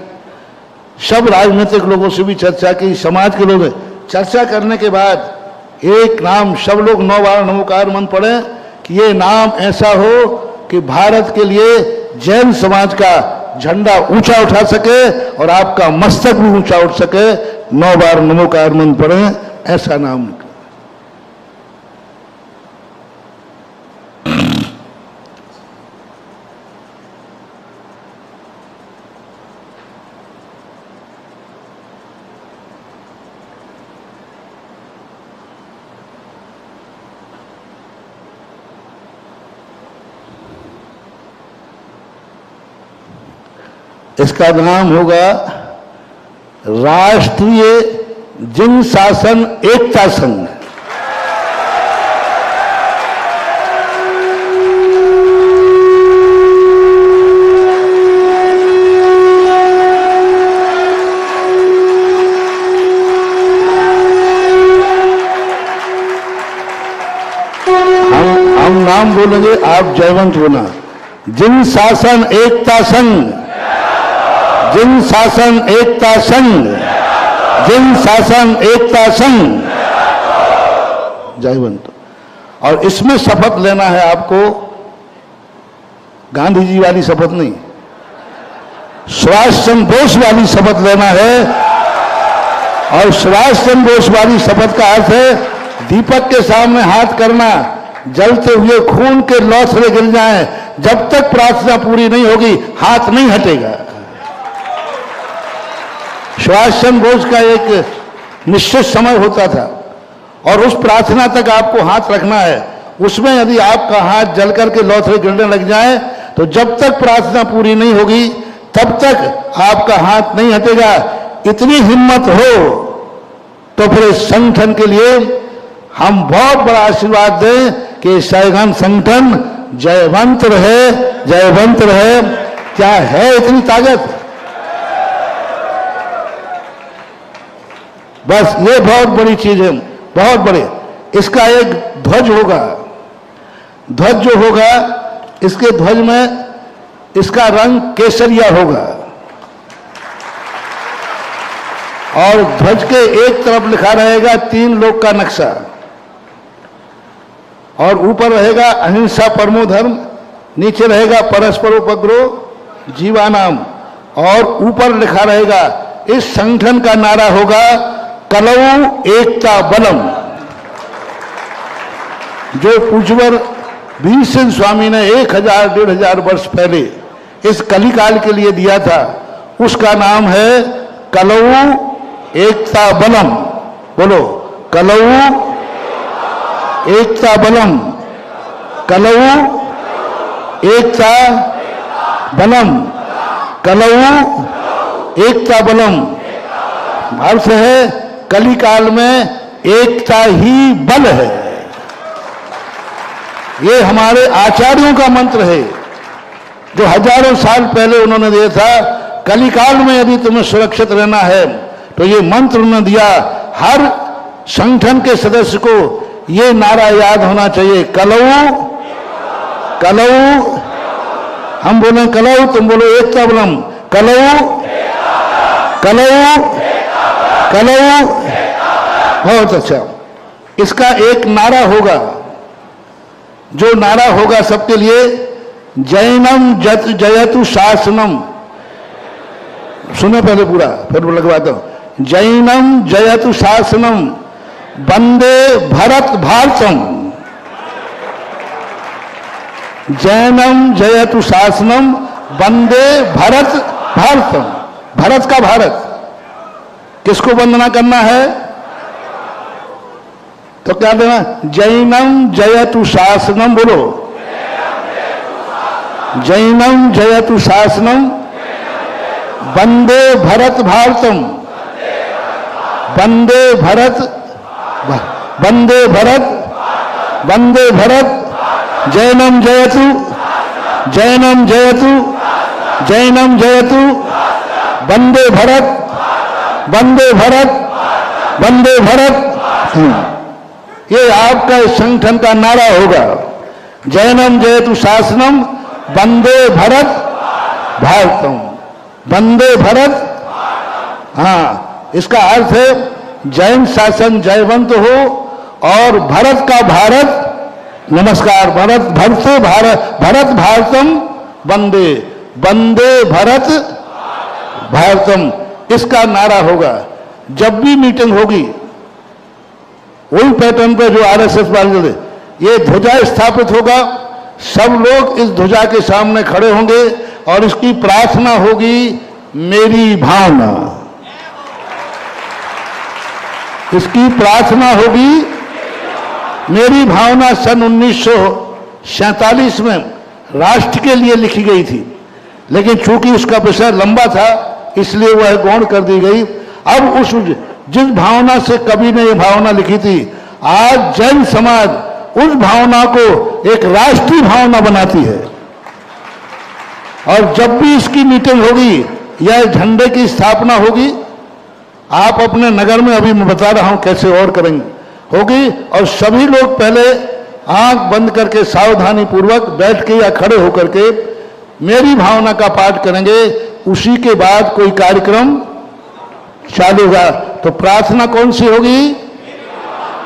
S1: सब राजनीतिक लोगों से भी चर्चा की, समाज के लोग। चर्चा करने के बाद एक नाम सब लोग 9 बार नमोकार मंत्र पढ़े कि ये नाम ऐसा हो कि भारत के लिए जैन समाज का झंडा ऊंचा उठा सके और आपका मस्तक भी ऊंचा उठ सके। 9 बार नमोकार मंत्र पढ़े, ऐसा नाम निकला। इसका नाम होगा राष्ट्रीय जिन शासन एकता संघ। हम नाम बोलेंगे, आप जयवंत होना। जिन शासन एकता संघ, जिन शासन एकता संघ, जिन शासन एकता संघ, जयवंत। और इसमें शपथ लेना है आपको, गांधी जी वाली शपथ नहीं, सुभाष चंद्र बोस वाली शपथ लेना है। और सुभाष चंद्र बोस वाली शपथ का अर्थ है दीपक के सामने हाथ करना, जलते हुए खून के लौथड़े गिर जाएं, जब तक प्रार्थना पूरी नहीं होगी हाथ नहीं हटेगा। सुभाष चंद्र बोस का एक निश्चित समय होता था और उस प्रार्थना तक आपको हाथ रखना है। उसमें यदि आपका हाथ जल करके लौथड़े गिरने लग जाए तो जब तक प्रार्थना पूरी नहीं होगी तब तक आपका हाथ नहीं हटेगा। इतनी हिम्मत हो तो फिर इस संगठन के लिए हम बहुत बड़ा आशीर्वाद दें कि सैगन संगठन जयवंत रहे, जयवंत रहे। क्या है इतनी ताकत? बस ये बहुत बड़ी चीज है, बहुत बड़े। इसका एक ध्वज होगा, ध्वज जो होगा इसके ध्वज में इसका रंग केसरिया होगा और ध्वज के एक तरफ लिखा रहेगा 3 लोक का नक्शा और ऊपर रहेगा अहिंसा परमो धर्म, नीचे रहेगा परस्पर उपद्रव जीवानाम और ऊपर लिखा रहेगा इस संगठन का नारा होगा कलऊ एकता बलम। जो पूज्यवर भीमसेन स्वामी ने 1000-1500 वर्ष पहले इस कलिकाल के लिए दिया था, उसका नाम है कलऊ एकता बलम। बोलो, कलऊ एकता बलम, कलऊ एकता बलम, कलऊ एकता बलम। अर्थ है कलिकाल में एकता ही बल है। ये हमारे आचार्यों का मंत्र है जो हजारों साल पहले उन्होंने दिया था। कलिकाल में यदि तुम्हें सुरक्षित रहना है तो ये मंत्र उन्होंने दिया। हर संगठन के सदस्य को ये नारा याद होना चाहिए, कलऊ कलऊ। हम बोले कलऊ, तुम बोलो एकता बलम। कलऊ कलऊ कलऊ। बहुत अच्छा। इसका एक नारा होगा, जो नारा होगा सबके लिए, जैनम जयतु शासनम। सुनो पहले पूरा, फिर लगवाता हूं। जैनम जयतु शासनम वंदे भरत भारतम। जैनम जयतु शासनम वंदे भरत भारतम। भारत का भारत, किसको वंदना करना है? तो क्या देना? जैनम जयतु शासनम, बोलो जैनम जयतु शासनम वंदे भरत भारतम। वंदे भरत, वंदे भरत, वंदे भरत। जैनम जयतु, जैनम जयतु, जैनम जयतु, वंदे भरत, वंदे भरत, वंदे भरत। ये आपका इस संगठन का नारा होगा, जैनम जयतु शासनम वंदे भरत भारतम। वंदे भरत, हाँ, इसका अर्थ है जैन शासन जयवंत हो और भरत का भारत नमस्कार। भरत भरते भारत, भरत भारतम वंदे, वंदे भरत भारतम, इसका नारा होगा। जब भी मीटिंग होगी वही पैटर्न पे जो आरएसएस वाले, ये ध्वजा स्थापित होगा, सब लोग इस ध्वजा के सामने खड़े होंगे और इसकी प्रार्थना होगी, मेरी भावना। इसकी प्रार्थना होगी, मेरी भावना। सन 1947 में राष्ट्र के लिए लिखी गई थी, लेकिन चूंकि उसका विषय लंबा था इसलिए वह गौण कर दी गई। अब उस जिस भावना से कवि ने यह भावना लिखी थी, आज जैन समाज उस भावना को एक राष्ट्रीय भावना बनाती है। और जब भी इसकी मीटिंग होगी या झंडे की स्थापना होगी, आप अपने नगर में, अभी मैं बता रहा हूं कैसे और करेंगे, होगी, और सभी लोग पहले आंख बंद करके सावधानी पूर्वक बैठ के या खड़े होकर के मेरी भावना का पाठ करेंगे। उसी के बाद कोई कार्यक्रम चालू होगा। तो प्रार्थना कौन सी होगी?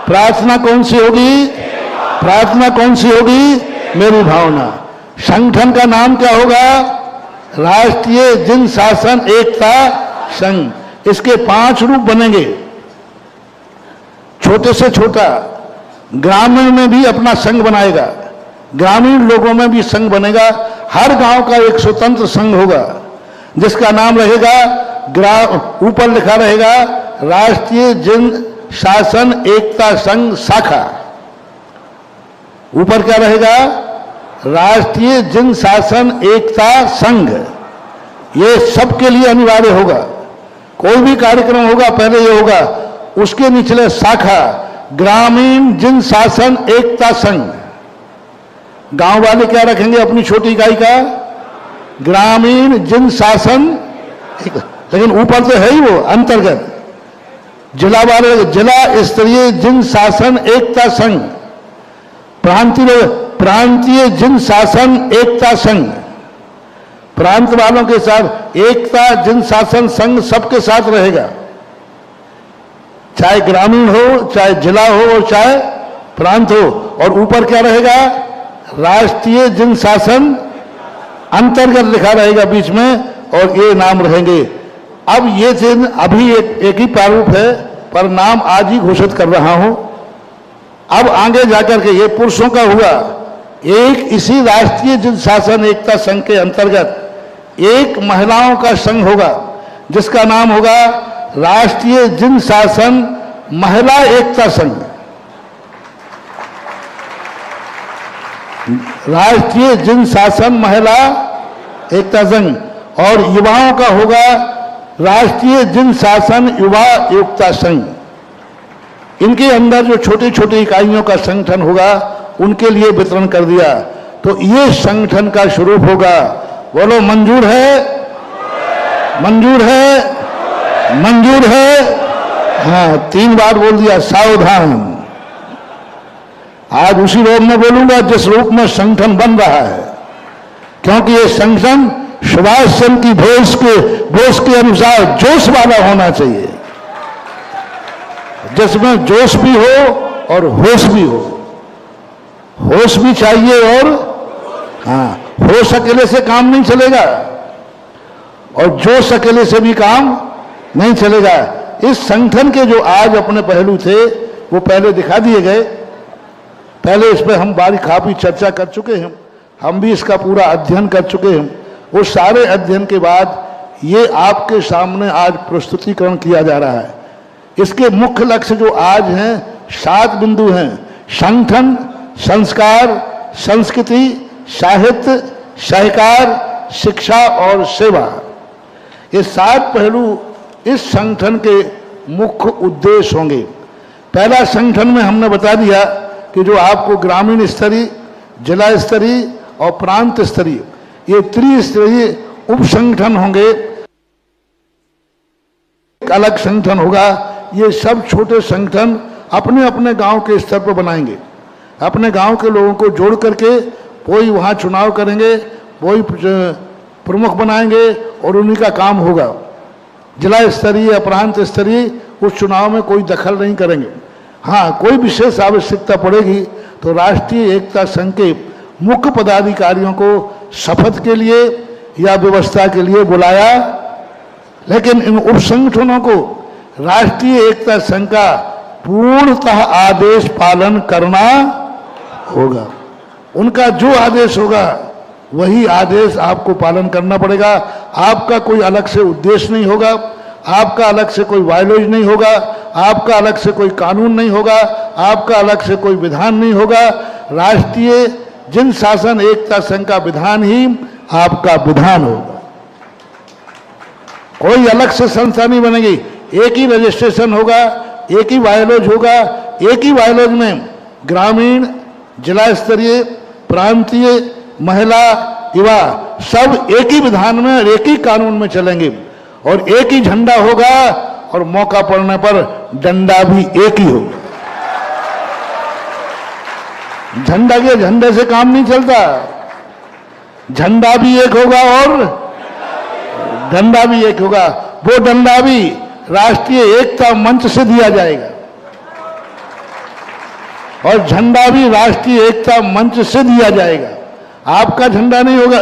S1: प्रार्थना कौन सी होगी? प्रार्थना कौन सी होगी? मेरी भावना। संगठन का नाम क्या होगा? राष्ट्रीय जन शासन एकता संघ। इसके 5 रूप बनेंगे, छोटे से छोटा। ग्रामीण में भी अपना संघ बनाएगा, ग्रामीण लोगों में भी संघ बनेगा। हर गांव का एक स्वतंत्र संघ होगा जिसका नाम रहेगा, ऊपर लिखा रहेगा राष्ट्रीय जन शासन एकता संघ शाखा। ऊपर क्या रहेगा? राष्ट्रीय जन शासन एकता संघ। ये सबके लिए अनिवार्य होगा। कोई भी कार्यक्रम होगा पहले ये होगा, उसके निचले शाखा ग्रामीण जन शासन एकता संघ। गांव वाले क्या रखेंगे अपनी छोटी इकाई का? ग्रामीण जन शासन, लेकिन ऊपर तो है ही वो अंतर्गत। जिला वाले जिला स्तरीय जन शासन एकता संघ, प्रांतीय जन शासन एकता संघ। प्रांत वालों के साथ एकता जन शासन संघ सबके साथ रहेगा, चाहे ग्रामीण हो, चाहे जिला हो और चाहे प्रांत हो। और ऊपर क्या रहेगा? राष्ट्रीय जन शासन अंतर्गत लिखा रहेगा बीच में, और ये नाम रहेंगे। अब ये चिन्ह अभी एक ही प्रारूप है, पर नाम आज ही घोषित कर रहा हूं। अब आगे जाकर के ये पुरुषों का हुआ, एक इसी राष्ट्रीय जन शासन एकता संघ के अंतर्गत एक महिलाओं का संघ होगा जिसका नाम होगा राष्ट्रीय जन शासन महिला एकता संघ। राष्ट्रीय जन शासन महिला एकता संघ। और युवाओं का होगा राष्ट्रीय जन शासन युवा एकता संघ। इनके अंदर जो छोटी छोटी इकाइयों का संगठन होगा उनके लिए वितरण कर दिया। तो ये संगठन का स्वरूप होगा। बोलो मंजूर है? मंजूर है? मंजूर है? हाँ, 3 बार बोल दिया। सावधान। आज उसी रूप में बोलूंगा जिस रूप में संगठन बन रहा है, क्योंकि ये संगठन सुभाष चंद्र की बोस के अनुसार जोश वाला होना चाहिए, जिसमें जोश भी हो और होश भी हो। होश भी चाहिए और हाँ, होश अकेले से काम नहीं चलेगा और जोश अकेले से भी काम नहीं चलेगा। इस संगठन के जो आज अपने पहलू थे वो पहले दिखा दिए गए। पहले इस पर हम बारी काफी चर्चा कर चुके हैं, हम भी इसका पूरा अध्ययन कर चुके हैं। उस सारे अध्ययन के बाद ये आपके सामने आज प्रस्तुतिकरण किया जा रहा है। इसके मुख्य लक्ष्य जो आज हैं 7 बिंदु हैं: संगठन, संस्कार, संस्कृति, साहित्य, सहकार, शिक्षा और सेवा। ये 7 पहलू इस संगठन के मुख्य उद्देश्य होंगे। पहला, संगठन में हमने बता दिया कि जो आपको ग्रामीण स्तरीय, जिला स्तरीय और प्रांत स्तरीय, ये त्रिस्तरीय उप संगठन होंगे। एक अलग संगठन होगा। ये सब छोटे संगठन अपने अपने गांव के स्तर पर बनाएंगे, अपने गांव के लोगों को जोड़ करके कोई वहां चुनाव करेंगे, कोई प्रमुख बनाएंगे और उन्हीं का काम होगा। जिला स्तरीय या प्रांत स्तरीय उस चुनाव में कोई दखल नहीं करेंगे। हाँ, कोई विशेष आवश्यकता पड़ेगी तो राष्ट्रीय एकता संघ के मुख्य पदाधिकारियों को शपथ के लिए या व्यवस्था के लिए बुलाया, लेकिन इन उप संगठनों को राष्ट्रीय एकता संघ का पूर्णतः आदेश पालन करना होगा। उनका जो आदेश होगा वही आदेश आपको पालन करना पड़ेगा। आपका कोई अलग से उद्देश्य नहीं होगा, आपका अलग से कोई वायलेज नहीं होगा, आपका अलग से कोई कानून नहीं होगा, आपका अलग से कोई विधान नहीं होगा। राष्ट्रीय जिन शासन एकता संघ का विधान ही आपका विधान होगा। कोई अलग से संस्था नहीं बनेगी, एक ही रजिस्ट्रेशन होगा, एक ही वायलेज होगा। एक ही वायलेज में ग्रामीण, जिला स्तरीय, प्रांतीय, महिला, युवा सब एक ही विधान में और एक ही कानून में चलेंगे और एक ही झंडा होगा और मौका पड़ने पर डंडा भी एक ही होगा। झंडा के झंडे से काम नहीं चलता, झंडा भी एक होगा और डंडा भी एक होगा। वो डंडा भी राष्ट्रीय एकता मंच से दिया जाएगा और झंडा भी राष्ट्रीय एकता मंच से दिया जाएगा। आपका झंडा नहीं होगा,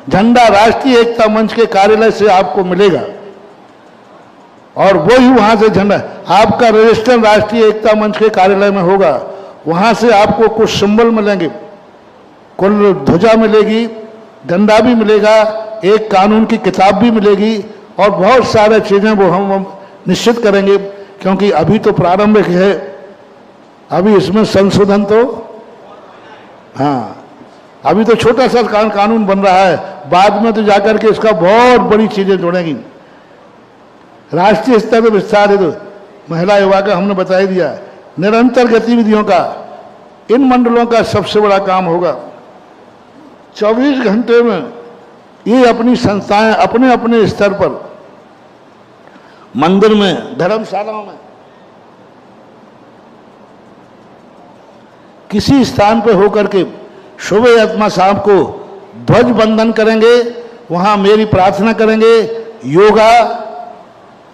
S1: झंडा राष्ट्रीय एकता मंच के कार्यालय से आपको मिलेगा और वो ही वहां से झंडा आपका रजिस्टर राष्ट्रीय एकता मंच के कार्यालय में होगा। वहां से आपको कुछ सिंबल मिलेंगे, कुल ध्वजा मिलेगी, डंडा भी मिलेगा, एक कानून की किताब भी मिलेगी और बहुत सारे चीजें वो हम निश्चित करेंगे, क्योंकि अभी तो प्रारंभिक है, अभी इसमें संशोधन तो हाँ अभी तो छोटा सा कानून बन रहा है, बाद में तो जाकर के इसका बहुत बड़ी चीजें जुड़ेंगी। राष्ट्रीय स्तर पर विस्तार है तो महिला युवा का हमने बता ही दिया। निरंतर गतिविधियों का इन मंडलों का सबसे बड़ा काम होगा। 24 घंटे में ये अपनी संस्थाएं अपने अपने स्तर पर मंदिर में, धर्मशालाओं में, किसी स्थान पर होकर के सुबह आत्मा साहब को ध्वज बंधन करेंगे, वहां मेरी प्रार्थना करेंगे। योगा,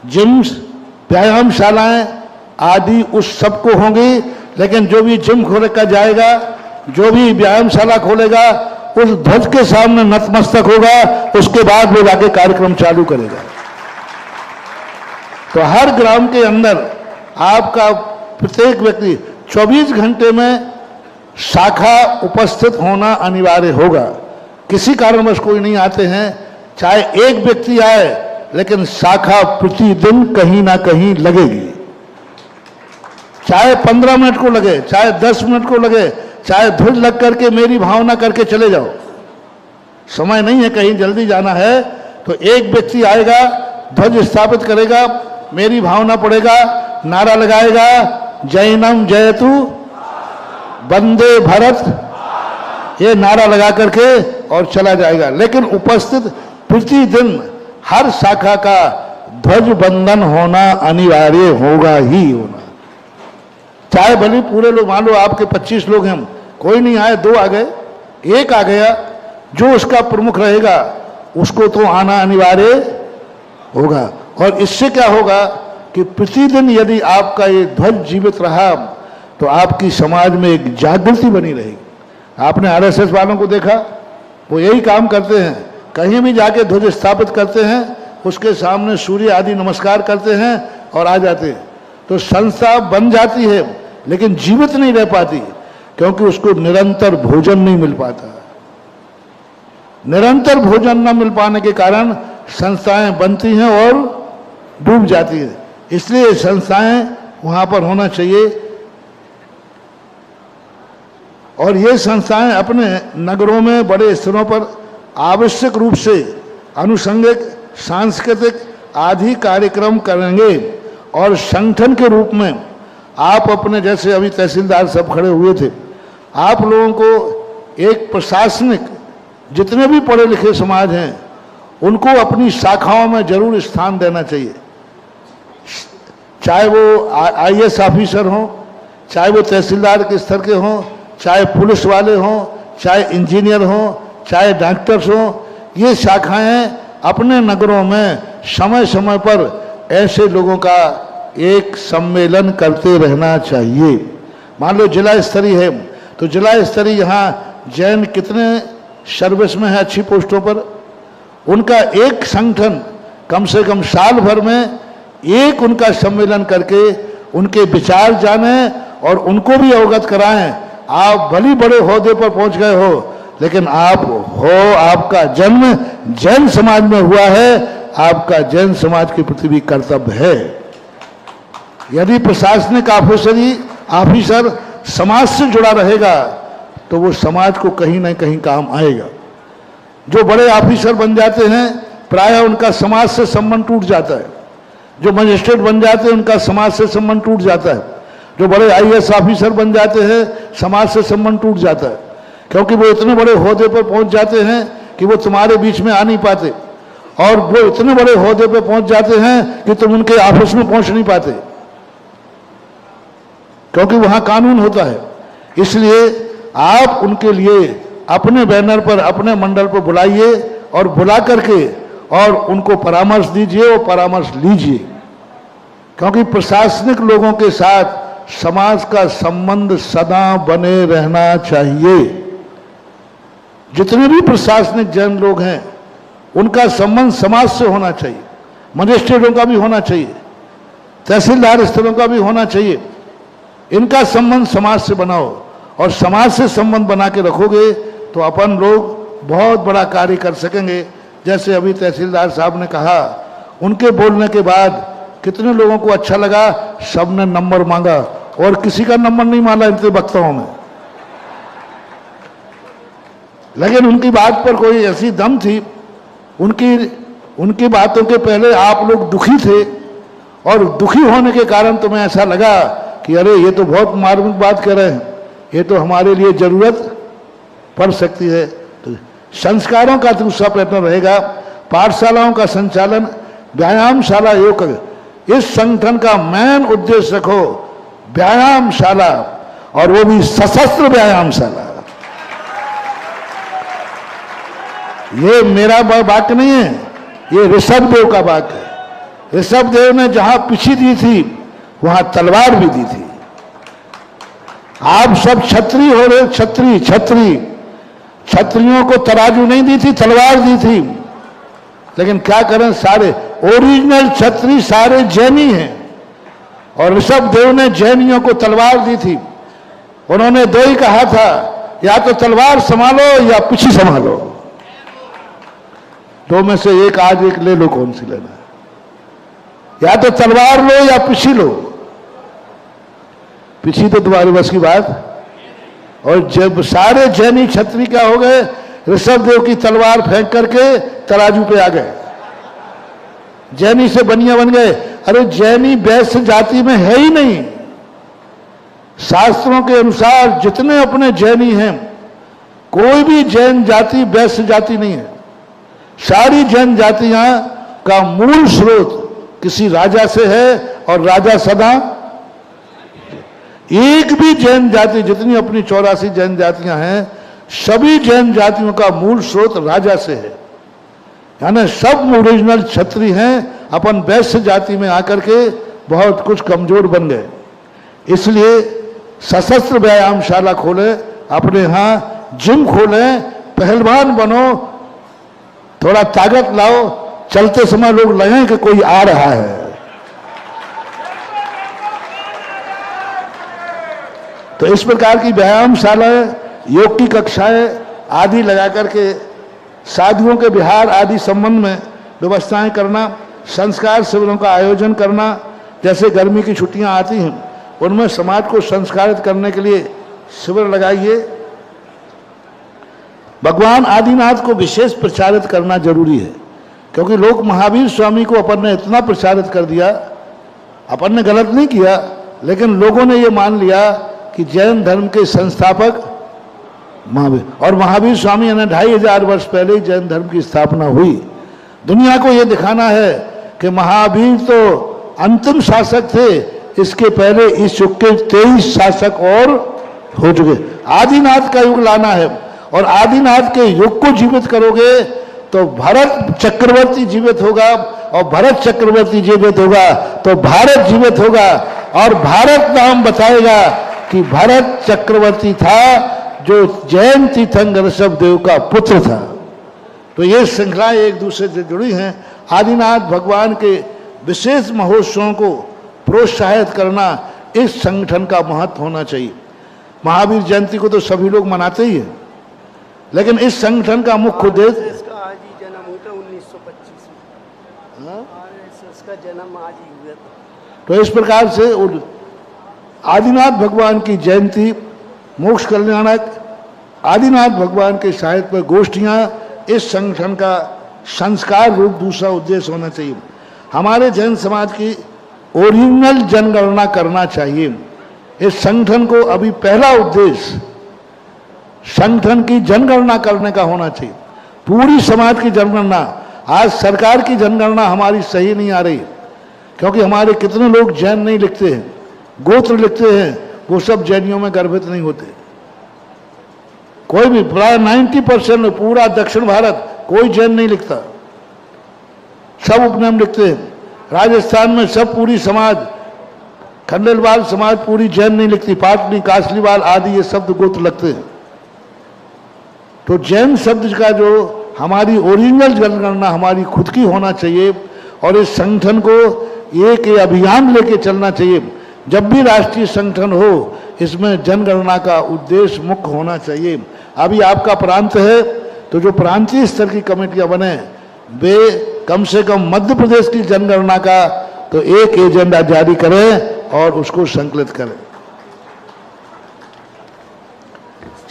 S1: जिम्स, व्यायामशालाएं आदि उस सबको होंगी, लेकिन जो भी जिम खोल कर जाएगा, जो भी व्यायामशाला खोलेगा, उस ध्वज के सामने नतमस्तक होगा, उसके बाद वो जाके कार्यक्रम चालू करेगा। तो हर ग्राम के अंदर आपका प्रत्येक व्यक्ति 24 घंटे में शाखा उपस्थित होना अनिवार्य होगा। किसी कारणवश कोई नहीं आते हैं, चाहे एक व्यक्ति आए, लेकिन शाखा प्रतिदिन कहीं ना कहीं लगेगी। चाहे 15 मिनट को लगे, चाहे 10 मिनट को लगे, चाहे ध्वज लग करके मेरी भावना करके चले जाओ। समय नहीं है, कहीं जल्दी जाना है तो एक व्यक्ति आएगा, ध्वज स्थापित करेगा, मेरी भावना पड़ेगा, नारा लगाएगा, जैनम जयतु, वंदे भारत, ये नारा लगा करके और चला जाएगा। लेकिन उपस्थित प्रतिदिन हर शाखा का ध्वज बंधन होना अनिवार्य होगा ही होना। चाहे भले पूरे लोग, मान लो आपके 25 लोग हैं, कोई नहीं आए, 2 आ गए, 1 आ गया, जो उसका प्रमुख रहेगा उसको तो आना अनिवार्य होगा। और इससे क्या होगा कि प्रतिदिन यदि आपका ये ध्वज जीवित रहा तो आपकी समाज में एक जागृति बनी रहेगी। आपने आरएसएस वालों को देखा, वो यही काम करते हैं, कहीं भी जाके ध्वज स्थापित करते हैं, उसके सामने सूर्य आदि नमस्कार करते हैं और आ जाते हैं। तो संस्था बन जाती है लेकिन जीवित नहीं रह पाती, क्योंकि उसको निरंतर भोजन नहीं मिल पाता। निरंतर भोजन न मिल पाने के कारण संस्थाएं बनती हैं और डूब जाती हैं। इसलिए संस्थाएं वहां पर होना चाहिए, और ये संस्थाएं अपने नगरों में बड़े स्तरों पर आवश्यक रूप से अनुषंगिक, सांस्कृतिक आदि कार्यक्रम करेंगे। और संगठन के रूप में आप अपने, जैसे अभी तहसीलदार सब खड़े हुए थे, आप लोगों को एक प्रशासनिक, जितने भी पढ़े लिखे समाज हैं उनको अपनी शाखाओं में जरूर स्थान देना चाहिए। चाहे वो आईएएस ऑफिसर हों, चाहे वो तहसीलदार के स्तर के हों, चाहे पुलिस वाले हों, चाहे इंजीनियर हों, चाहे डॉक्टर्स हों, ये शाखाएं अपने नगरों में समय समय पर ऐसे लोगों का एक सम्मेलन करते रहना चाहिए। मान लो जिला स्तरीय है तो जिला स्तरीय यहाँ जैन कितने सर्विस में है अच्छी पोस्टों पर, उनका एक संगठन कम से कम साल भर में एक उनका सम्मेलन करके उनके विचार जाने और उनको भी अवगत कराएं। आप भली बड़े ओहदे पर पहुंच गए हो, लेकिन आप हो, आपका जन्म जैन समाज में हुआ है, आपका जैन समाज के प्रति भी कर्तव्य है। यदि प्रशासनिक ऑफिसर समाज से जुड़ा रहेगा तो वो समाज को कहीं ना कहीं काम आएगा। जो बड़े ऑफिसर बन जाते हैं प्रायः उनका समाज से संबंध टूट जाता है। जो मजिस्ट्रेट बन जाते हैं उनका समाज से संबंध टूट जाता है। जो बड़े आईएएस ऑफिसर बन जाते हैं समाज से संबंध टूट जाता है, क्योंकि वो इतने बड़े ओहदे पर पहुंच जाते हैं कि वो तुम्हारे बीच में आ नहीं पाते, और वो इतने बड़े ओहदे पर पहुंच जाते हैं कि तुम उनके ऑफिस में पहुंच नहीं पाते, क्योंकि वहां कानून होता है। इसलिए आप उनके लिए अपने बैनर पर, अपने मंडल पर बुलाइए और बुला करके और उनको परामर्श दीजिए और परामर्श लीजिए, क्योंकि प्रशासनिक लोगों के साथ समाज का संबंध सदा बने रहना चाहिए। जितने भी प्रशासनिक जैन लोग हैं उनका संबंध समाज से होना चाहिए, मजिस्ट्रेटों का भी होना चाहिए, तहसीलदार स्तरों का भी होना चाहिए। इनका संबंध समाज से बनाओ, और समाज से संबंध बना के रखोगे तो अपन लोग बहुत बड़ा कार्य कर सकेंगे। जैसे अभी तहसीलदार साहब ने कहा, उनके बोलने के बाद कितने लोगों को अच्छा लगा, सबने नंबर मांगा, और किसी का नंबर नहीं मांगा इनके वक्ताओं में, लेकिन उनकी बात पर कोई ऐसी दम थी। उनकी बातों के पहले आप लोग दुखी थे, और दुखी होने के कारण तुम्हें ऐसा लगा कि अरे ये तो बहुत मार्मिक बात कह रहे हैं, ये तो हमारे लिए जरूरत पड़ सकती है। तो संस्कारों का दूसरा पैटर्न रहेगा, पाठशालाओं का संचालन, व्यायामशाला योग। इस संगठन का मेन उद्देश्य रखो व्यायामशाला, और वो भी सशस्त्र व्यायामशाला। ये मेरा वाक्य नहीं है, ये ऋषभदेव का वाक्य है। ऋषभदेव ने जहां पिछी दी थी वहां तलवार भी दी थी। आप सब क्षत्रिय हो रहे, क्षत्रियों को तराजू नहीं दी थी, तलवार दी थी। लेकिन क्या करें, सारे ओरिजिनल क्षत्रिय सारे जैनी हैं, और ऋषभदेव ने जैनियों को तलवार दी थी। उन्होंने दो ही कहा था, या तो तलवार संभालो या पिछी संभालो, दो में से एक आज एक ले लो, कौन सी लेना है, या तो तलवार लो या पिछी लो। पिछी तो तुम्हारे बस की बात। और जब सारे जैनी क्षत्रिय क्या हो गए, ऋषभदेव की तलवार फेंक करके तराजू पे आ गए, जैनी से बनिया बन गए। अरे जैनी वैश्य जाति में है ही नहीं। शास्त्रों के अनुसार जितने अपने जैनी हैं, कोई भी जैन जाति वैश्य जाति नहीं है। सारी जैन जातियां का मूल स्रोत किसी राजा से है, और राजा सदा। एक भी जैन जाति, जितनी अपनी 84 जैन जातियां हैं, सभी जैन जातियों का मूल स्रोत राजा से है। यानी सब ओरिजिनल क्षत्रिय हैं, अपन वैश्य जाति में आकर के बहुत कुछ कमजोर बन गए। इसलिए सशस्त्र व्यायामशाला खोलें, अपने यहाँ जिम खोलें, पहलवान बनो, थोड़ा ताकत लाओ, चलते समय लोग लगें कि कोई आ रहा है। तो इस प्रकार की व्यायामशालाएं, योग की कक्षाएं आदि लगा करके साधुओं के विहार आदि संबंध में व्यवस्थाएं करना, संस्कार शिविरों का आयोजन करना, जैसे गर्मी की छुट्टियां आती हैं उनमें समाज को संस्कारित करने के लिए शिविर लगाइए। भगवान आदिनाथ को विशेष प्रचारित करना जरूरी है, क्योंकि लोग महावीर स्वामी को अपन ने इतना प्रचारित कर दिया, अपन ने गलत नहीं किया, लेकिन लोगों ने ये मान लिया कि जैन धर्म के संस्थापक महावीर, और महावीर स्वामी यानी 2500 वर्ष पहले ही जैन धर्म की स्थापना हुई। दुनिया को ये दिखाना है कि महावीर तो अंतिम शासक थे, इसके पहले इस युग के 23 शासक और हो चुके। आदिनाथ का युग लाना है, और आदिनाथ के युग को जीवित करोगे तो भरत चक्रवर्ती जीवित होगा, और भरत चक्रवर्ती जीवित होगा तो भारत जीवित होगा, और भारत नाम बताएगा कि भरत चक्रवर्ती था जो जैन तीर्थंकर ऋषभ देव का पुत्र था। तो ये श्रृंखलाएं एक दूसरे से जुड़ी हैं। आदिनाथ भगवान के विशेष महोत्सवों को प्रोत्साहित करना इस संगठन का महत्व होना चाहिए। महावीर जयंती को तो सभी लोग मनाते ही हैं, लेकिन इस संगठन का मुख्य उद्देश्य
S2: आज ही जन्म हुआ था 1925 में। आरएसएस का जन्म आज ही हुआ था।
S1: तो इस प्रकार से आदिनाथ भगवान की जयंती, मोक्ष कल्याणक आदिनाथ भगवान के साहित्य पर गोष्ठियां इस संगठन का संस्कार रूप दूसरा उद्देश्य होना चाहिए। हमारे जैन समाज की ओरिजिनल जनगणना करना चाहिए। इस संगठन को अभी पहला उद्देश्य संगठन की जनगणना करने का होना चाहिए, पूरी समाज की जनगणना। आज सरकार की जनगणना हमारी सही नहीं आ रही, क्योंकि हमारे कितने लोग जैन नहीं लिखते हैं, गोत्र लिखते हैं, वो सब जैनियों में गर्भित नहीं होते। कोई भी प्राय 90% पूरा दक्षिण भारत कोई जैन नहीं लिखता, सब उपनाम लिखते हैं। राजस्थान में सब पूरी समाज, खंडेलवाल समाज पूरी जैन नहीं लिखती, पाटनी, कासलीवाल आदि ये शब्द गोत्र लगते हैं। तो जैन शब्द का जो हमारी ओरिजिनल जनगणना हमारी खुद की होना चाहिए, और इस संगठन को एक अभियान लेके चलना चाहिए। जब भी राष्ट्रीय संगठन हो, इसमें जनगणना का उद्देश्य मुख्य होना चाहिए। अभी आपका प्रांत है, तो जो प्रांतीय स्तर की कमेटियां बने वे कम से कम मध्य प्रदेश की जनगणना का तो एक एजेंडा जारी करें और उसको संकलित करें।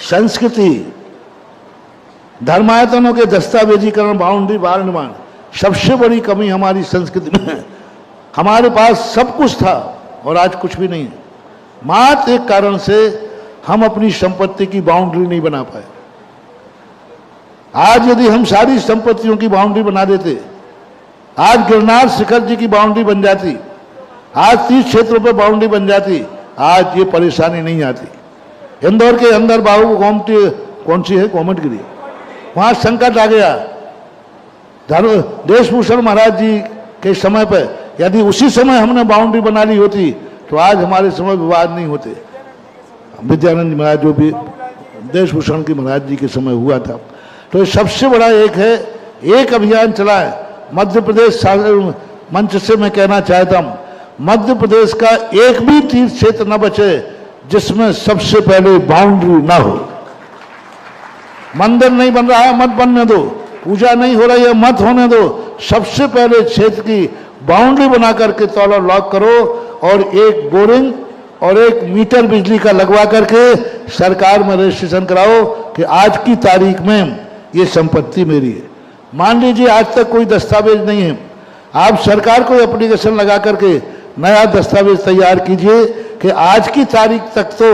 S1: संस्कृति, धर्मायतनों के दस्तावेजीकरण, बाउंड्री वाल निर्माण, सबसे बड़ी कमी हमारी संस्कृति में है। हमारे पास सब कुछ था और आज कुछ भी नहीं है। मात्र एक कारण से हम अपनी संपत्ति की बाउंड्री नहीं बना पाए। आज यदि हम सारी संपत्तियों की बाउंड्री बना देते, आज गिरनार शिखर जी की बाउंड्री बन जाती, आज 30 क्षेत्रों पर बाउंड्री बन जाती, आज ये परेशानी नहीं आती। इंदौर के अंदर बाबू गोमती कौन सी है, कोमटगिरी, वहां संकट आ गया। देशभूषण महाराज जी के समय पर यदि उसी समय हमने बाउंड्री बना ली होती तो आज हमारे समय विवाद नहीं होते। विद्यानंद महाराज जो भी देशभूषण की महाराज जी के समय हुआ था। तो सबसे बड़ा एक है, एक अभियान चला है मध्य प्रदेश मंच से। मैं कहना चाहता हूं, मध्य प्रदेश का एक भी तीर्थ क्षेत्र न बचे जिसमें सबसे पहले बाउंड्री ना हो। मंदिर नहीं बन रहा है, मत बनने दो। पूजा नहीं हो रही है, मत होने दो। सबसे पहले क्षेत्र की बाउंड्री बना करके तौला लॉक करो, और एक बोरिंग और एक मीटर बिजली का लगवा करके सरकार में रजिस्ट्रेशन कराओ कि आज की तारीख में ये संपत्ति मेरी है। मान लीजिए आज तक कोई दस्तावेज नहीं है, आप सरकार को एप्लीकेशन लगा करके नया दस्तावेज तैयार कीजिए कि आज की तारीख तक तो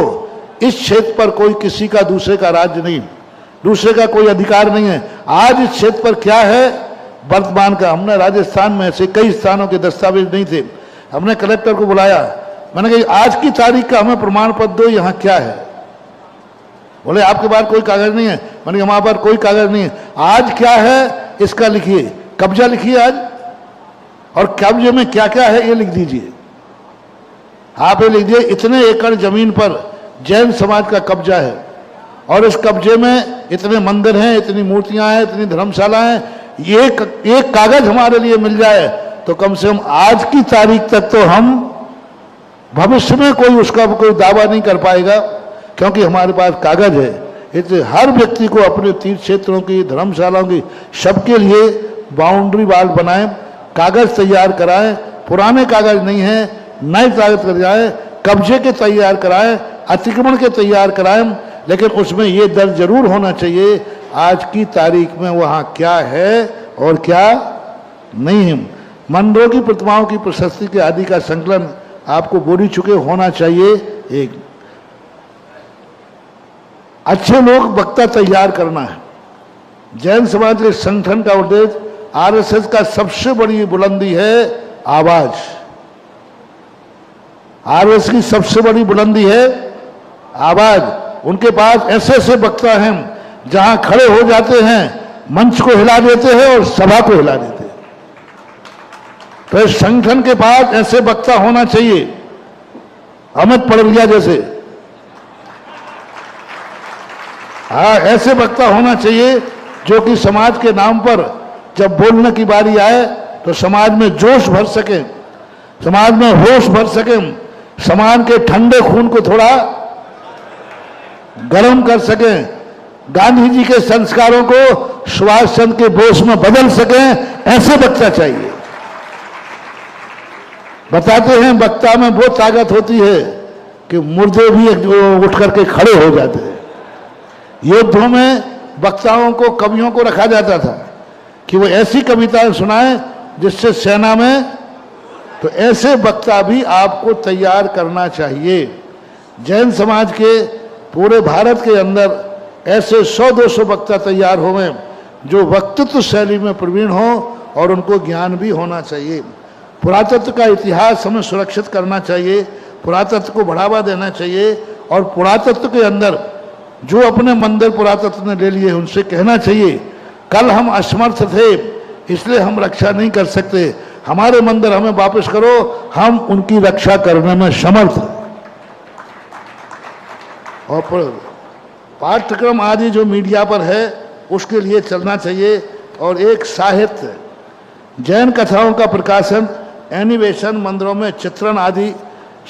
S1: इस क्षेत्र पर कोई किसी का दूसरे का राज्य नहीं, दूसरे का कोई अधिकार नहीं है। आज इस क्षेत्र पर क्या है वर्तमान का। हमने राजस्थान में ऐसे कई स्थानों के दस्तावेज नहीं थे, हमने कलेक्टर को बुलाया, मैंने कहा आज की तारीख का हमें प्रमाण पत्र दो, यहाँ क्या है। बोले आपके पास कोई कागज नहीं है। मैंने कहा हमारे पास कोई कागज नहीं है, आज क्या है इसका लिखिए, कब्जा लिखिए आज, और कब्जे में क्या क्या है ये लिख दीजिए। आप ये लिख दिए इतने एकड़ जमीन पर जैन समाज का कब्जा है, और इस कब्जे में इतने मंदिर हैं, इतनी मूर्तियां हैं, इतनी धर्मशाला हैं। ये एक कागज हमारे लिए मिल जाए तो कम से कम आज की तारीख तक तो हम, भविष्य में कोई उसका कोई दावा नहीं कर पाएगा। क्योंकि हमारे पास कागज है। इसलिए हर व्यक्ति को अपने तीर्थ क्षेत्रों की, धर्मशालाओं की, सबके लिए बाउंड्री वाल बनाएं, कागज तैयार कराएं। पुराने कागज नहीं है, नए कागज कर जाए, कब्जे के तैयार कराएं, अतिक्रमण के तैयार कराएं, लेकिन उसमें ये दर्ज जरूर होना चाहिए आज की तारीख में वहाँ क्या है और क्या नहीं है। मंदिरों की प्रतिमाओं की प्रशस्ति के आदि का संकलन आपको बोली चुके होना चाहिए। एक अच्छे लोग वक्ता तैयार करना है। जैन समाज के संगठन का उद्देश्य आरएसएस का सबसे बड़ी बुलंदी है आवाज। आरएसएस की सबसे बड़ी बुलंदी है आवाज। उनके पास ऐसे ऐसे वक्ता हैं जहां खड़े हो जाते हैं, मंच को हिला देते हैं और सभा को हिला देते हैं। तो इस संगठन के पास ऐसे वक्ता होना चाहिए, अमित पड़रिया जैसे। हाँ, ऐसे वक्ता होना चाहिए जो कि समाज के नाम पर जब बोलने की बारी आए तो समाज में जोश भर सके, समाज में होश भर सके, समाज के ठंडे खून को थोड़ा गर्म कर सके, गांधी जी के संस्कारों को सुभाष चंद्र के बोझ में बदल सके। ऐसे वक्ता चाहिए। बताते हैं वक्ता में वो ताकत होती है कि मुर्दे भी उठ करके खड़े हो जाते हैं। युद्धों में वक्ताओं को, कवियों को रखा जाता था कि वो ऐसी कविताएं सुनाएं जिससे सेना में, तो ऐसे वक्ता भी आपको तैयार करना चाहिए। जैन समाज के पूरे भारत के अंदर ऐसे 100-200 वक्ता तैयार होंगे जो वक्तृत्व शैली में प्रवीण हो और उनको ज्ञान भी होना चाहिए। पुरातत्व का इतिहास हमें सुरक्षित करना चाहिए, पुरातत्व को बढ़ावा देना चाहिए और पुरातत्व के अंदर जो अपने मंदिर पुरातत्व ने ले लिए उनसे कहना चाहिए कल हम असमर्थ थे इसलिए हम रक्षा नहीं कर सकते, हमारे मंदिर हमें वापस करो, हम उनकी रक्षा करने में समर्थ हैं। और पाठ्यक्रम आदि जो मीडिया पर है उसके लिए चलना चाहिए। और एक साहित्य, जैन कथाओं का प्रकाशन, एनिमेशन, मंदिरों में चित्रण आदि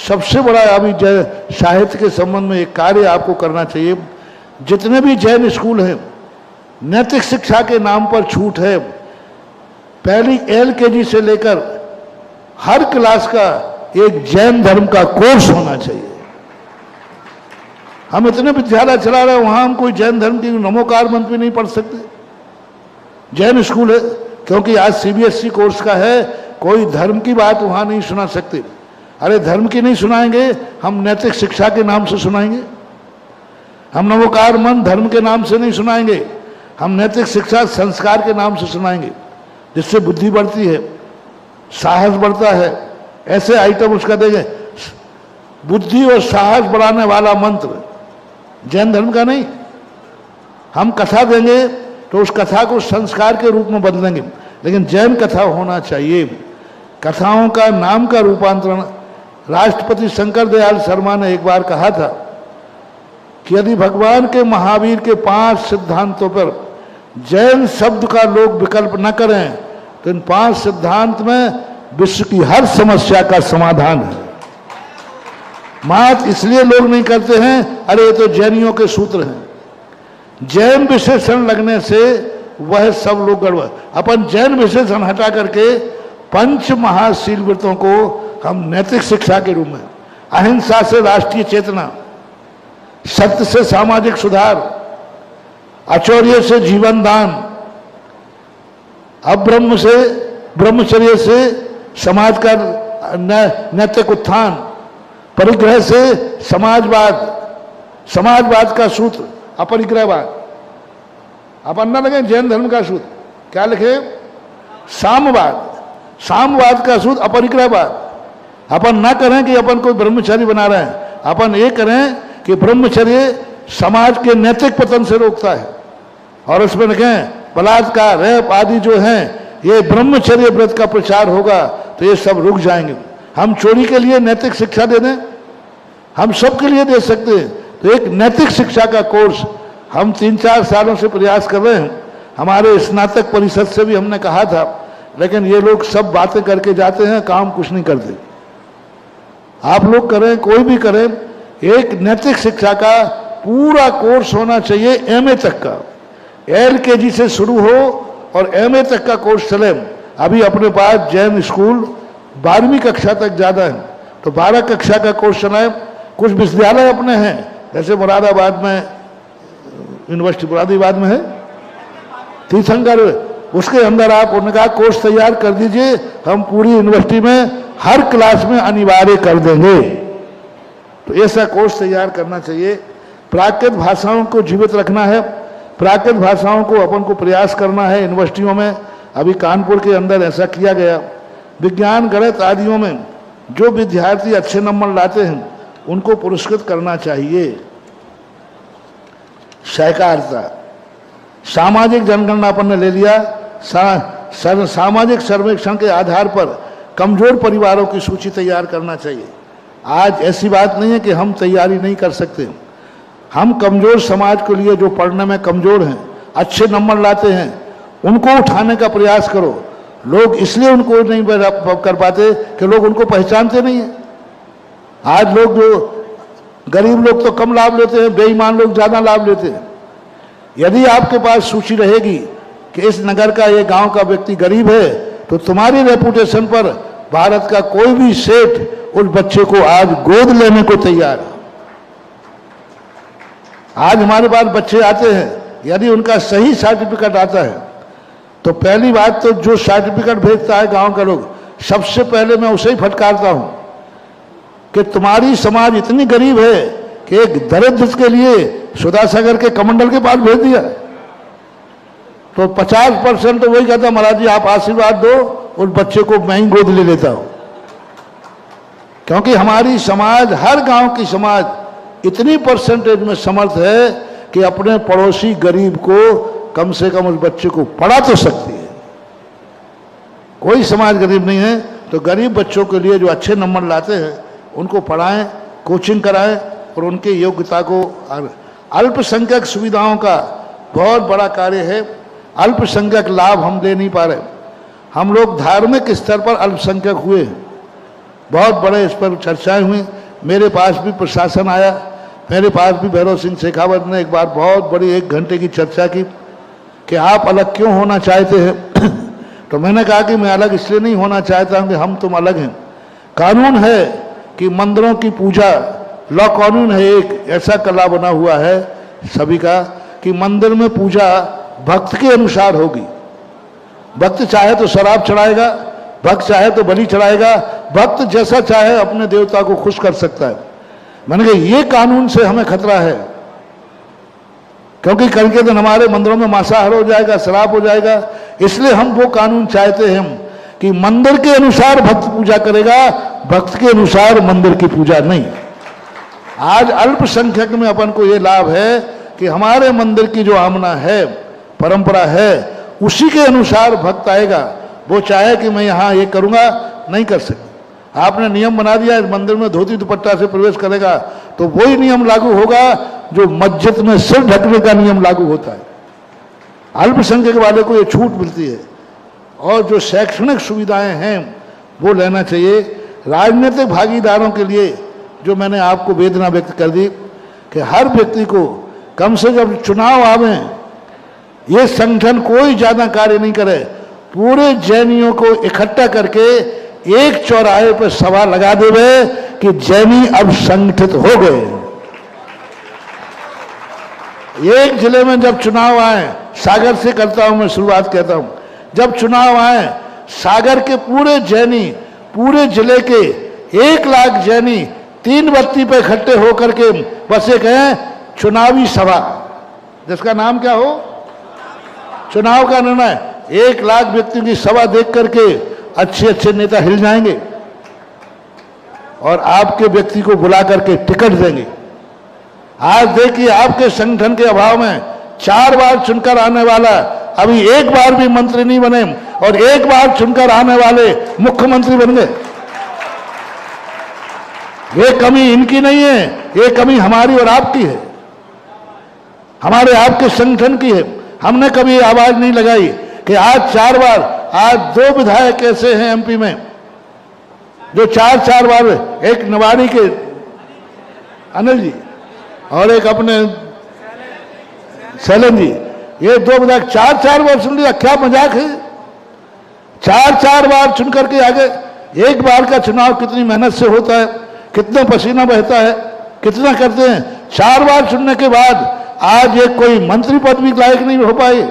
S1: सबसे बड़ा अभी साहित्य के संबंध में एक कार्य आपको करना चाहिए। जितने भी जैन स्कूल हैं, नैतिक शिक्षा के नाम पर छूट है। पहली LKG से लेकर हर क्लास का एक जैन धर्म का कोर्स होना चाहिए। हम इतने विद्यालय चला रहे हैं, वहां हम कोई जैन धर्म की नमोकार मंत्र भी नहीं पढ़ सकते। जैन स्कूल है क्योंकि आज CBSE कोर्स का है, कोई धर्म की बात वहां नहीं सुना सकते। अरे धर्म की नहीं सुनाएंगे, हम नैतिक शिक्षा के नाम से सुनाएंगे। हम नमोकार मंत्र धर्म के नाम से नहीं सुनाएंगे, हम नैतिक शिक्षा संस्कार के नाम से सुनाएंगे, जिससे बुद्धि बढ़ती है, साहस बढ़ता है। ऐसे आइटम उसका देंगे। बुद्धि और साहस बढ़ाने वाला मंत्र जैन धर्म का नहीं। हम कथा देंगे तो उस कथा को संस्कार के रूप में बदलेंगे, लेकिन जैन कथा होना चाहिए। कथाओं का नाम का रूपांतरण, राष्ट्रपति शंकर दयाल शर्मा ने एक बार कहा था कि यदि भगवान के महावीर के 5 सिद्धांतों पर जैन शब्द का लोग विकल्प न करें तो इन 5 सिद्धांत में विश्व की हर समस्या का समाधान है। बात इसलिए लोग नहीं करते हैं, अरे ये तो जैनियों के सूत्र हैं। जैन विशेषण लगने से वह सब लोग गड़बड़। अपन जैन विशेषण हटा करके 5 महाशील व्रतों को हम नैतिक शिक्षा के रूप में, अहिंसा से राष्ट्रीय चेतना, सत्य से सामाजिक सुधार, आचौर्य से जीवन दान, अब्रह्म से, ब्रह्मचर्य से समाज का नैतिक उत्थान, परिग्रह से समाजवाद, समाजवाद का सूत्र अपरिग्रहवाद। अपन न लगे जैन धर्म का सूत्र, क्या लिखे? साम्यवाद, साम्यवाद का सूत्र अपरिग्रहवाद। अपन ना करें कि अपन कोई ब्रह्मचारी बना रहे हैं, अपन ये करें कि ब्रह्मचर्य समाज के नैतिक पतन से रोकता है। और उसमें लिखें बलात्कार, रेप आदि जो हैं, ये ब्रह्मचर्य व्रत का प्रचार होगा तो ये सब रुक जाएंगे। हम चोरी के लिए नैतिक शिक्षा दे दें, हम सबके लिए दे सकते हैं। तो एक नैतिक शिक्षा का कोर्स हम 3-4 सालों से प्रयास कर रहे हैं। हमारे स्नातक परिषद से भी हमने कहा था, लेकिन ये लोग सब बातें करके जाते हैं, काम कुछ नहीं करते। आप लोग करें, कोई भी करें, एक नैतिक शिक्षा का पूरा कोर्स होना चाहिए एमए तक का, LKG से शुरू हो और MA तक का कोर्स चले। अभी अपने पास जैन स्कूल 12वीं कक्षा तक ज़्यादा है, तो 12 कक्षा का कोर्स चलाएं। कुछ विश्वविद्यालय अपने हैं, जैसे मुरादाबाद में यूनिवर्सिटी मुरादाबाद में है तीर्थंकर, उसके अंदर आप उनका कोर्स तैयार कर दीजिए, हम पूरी यूनिवर्सिटी में हर क्लास में अनिवार्य कर देंगे। तो ऐसा कोर्स तैयार करना चाहिए। प्राकृत भाषाओं को जीवित रखना है, प्राकृत भाषाओं को अपन को प्रयास करना है यूनिवर्सिटियों में। अभी कानपुर के अंदर ऐसा किया गया। विज्ञान गणित आदियों में जो विद्यार्थी अच्छे नंबर लाते हैं उनको पुरस्कृत करना चाहिए। सहकारिता, सामाजिक जनगणना अपन ने ले लिया। सामाजिक सर्वेक्षण के आधार पर कमजोर परिवारों की सूची तैयार करना चाहिए। आज ऐसी बात नहीं है कि हम तैयारी नहीं कर सकते। हम कमजोर समाज के लिए, जो पढ़ने में कमजोर हैं, अच्छे नंबर लाते हैं, उनको उठाने का प्रयास करो। लोग इसलिए उनको नहीं कर पाते कि लोग उनको पहचानते नहीं हैं। आज लोग, जो गरीब लोग तो कम लाभ लेते हैं, बेईमान लोग ज़्यादा लाभ लेते हैं। यदि आपके पास सूची रहेगी कि इस नगर का, ये गांव का व्यक्ति गरीब है, तो तुम्हारी रेपुटेशन पर भारत का कोई भी सेठ उस बच्चे को आज गोद लेने को तैयार है। आज हमारे पास बच्चे आते हैं, यदि उनका सही सर्टिफिकेट आता है तो पहली बात तो जो सर्टिफिकेट भेजता है गांव का लोग, सबसे पहले मैं उसे ही फटकारता हूं कि तुम्हारी समाज इतनी गरीब है कि एक दरिद्र के लिए सुधासागर के कमंडल के पास भेज दिया। तो 50% तो वही कहता, महाराज जी आप आशीर्वाद दो, उस बच्चे को मैं ही गोद ले लेता हूं। क्योंकि हमारी समाज, हर गांव की समाज इतनी परसेंटेज में समर्थ है कि अपने पड़ोसी गरीब को कम से कम उस बच्चे को पढ़ा तो सकती है। कोई समाज गरीब नहीं है, तो गरीब बच्चों के लिए जो अच्छे नंबर लाते हैं उनको पढ़ाएं, कोचिंग कराएं और उनके योग्यता को। अल्पसंख्यक सुविधाओं का बहुत बड़ा कार्य है। अल्पसंख्यक लाभ हम ले नहीं पा रहे। हम लोग धार्मिक स्तर पर अल्पसंख्यक हुए, बहुत बड़े इस पर चर्चाएं हुई। मेरे पास भी प्रशासन आया, मेरे पास भी भैरव सिंह शेखावत ने एक बार बहुत बड़ी 1 घंटे की चर्चा की कि आप अलग क्यों होना चाहते हैं। तो मैंने कहा कि मैं अलग इसलिए नहीं होना चाहता हूं कि हम तुम अलग हैं। कानून है कि मंदिरों की पूजा, लॉ कानून है, एक ऐसा कला बना हुआ है सभी का कि मंदिर में पूजा भक्त के अनुसार होगी। भक्त चाहे तो शराब चढ़ाएगा, भक्त चाहे तो बलि चढ़ाएगा, भक्त जैसा चाहे अपने देवता को खुश कर सकता है। मैंने कहा ये कानून से हमें खतरा है, क्योंकि कल के दिन हमारे मंदिरों में मांसाहार हो जाएगा, शराब हो जाएगा। इसलिए हम वो कानून चाहते हैं कि मंदिर के अनुसार भक्त पूजा करेगा, भक्त के अनुसार मंदिर की पूजा नहीं। आज अल्पसंख्यक में अपन को ये लाभ है कि हमारे मंदिर की जो आमना है, परंपरा है, उसी के अनुसार भक्त आएगा। वो चाहे कि मैं यहाँ ये करूँगा, नहीं कर सकता। आपने नियम बना दिया इस मंदिर में धोती दुपट्टा से प्रवेश करेगा, तो वही नियम लागू होगा जो मस्जिद में सिर ढकने का नियम लागू होता है। अल्पसंख्यक वाले को ये छूट मिलती है। और जो शैक्षणिक सुविधाएं हैं वो लेना चाहिए। राजनीतिक भागीदारों के लिए जो मैंने आपको वेदना व्यक्त कर दी कि हर व्यक्ति को कम से कम चुनाव आवे, ये संगठन कोई ज्यादा कार्य नहीं करे, पूरे जैनियों को इकट्ठा करके एक चौराहे पर सभा लगा देवे कि जैनी अब संगठित हो गए। एक जिले में जब चुनाव आए, सागर से करता हूं मैं शुरुआत, कहता हूं, जब चुनाव आए सागर के पूरे जैनी, पूरे जिले के 1 लाख जैनी 3 बत्ती पे इकट्ठे होकर के बस एक है चुनावी सभा, जिसका नाम क्या हो, चुनाव का निर्णय। 1 लाख व्यक्तियों की सभा देख करके अच्छे अच्छे नेता हिल जाएंगे और आपके व्यक्ति को बुला करके टिकट देंगे। आज देखिए आपके संगठन के अभाव में 4 बार चुनकर आने वाला अभी 1 बार भी मंत्री नहीं बने और 1 बार चुनकर आने वाले मुख्यमंत्री बन गए। ये कमी इनकी नहीं है, ये कमी हमारी और आपकी है, हमारे आपके संगठन की है। हमने कभी आवाज नहीं लगाई कि आज 4 बार, आज 2 विधायक ऐसे हैं एमपी में जो 4 बार, एक निवाड़ी के अनिल जी, और एक अपने सैलन जी, ये 2 विधायक 4-4 बार चुन लिया। क्या मजाक है? 4-4 बार चुन करके आगे। एक बार का चुनाव कितनी मेहनत से होता है, कितना पसीना बहता है, कितना करते हैं। 4 बार चुनने के बाद आज एक कोई मंत्री पद भी लायक नहीं हो पाए।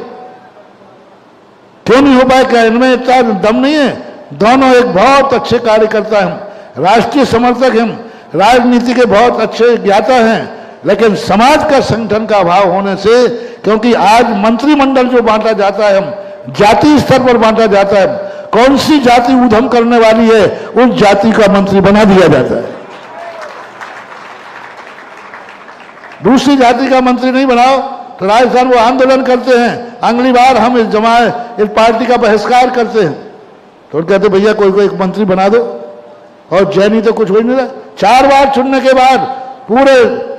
S1: क्यों नहीं हो पाए? क्या इनमें इतना दम नहीं है? दोनों एक बहुत अच्छे कार्यकर्ता हैं, राष्ट्रीय समर्थक हैं, राजनीति के बहुत अच्छे ज्ञाता हैं, लेकिन समाज का संगठन का अभाव होने से, क्योंकि आज मंत्रिमंडल जो बांटा जाता है, जाति स्तर पर बांटा जाता है, कौन सी जाति उधम करने वाली है उस जाति का मंत्री बना दिया जाता है। दूसरी जाति का मंत्री नहीं बनाओ तो राजस्थान वो आंदोलन करते हैं, अगली बार हम इस पार्टी का बहिष्कार करते हैं। तो कहते भैया कोई एक मंत्री बना दो, और जैनी तो कुछ हो नहीं रहा। 4 बार चुनने के बाद पूरे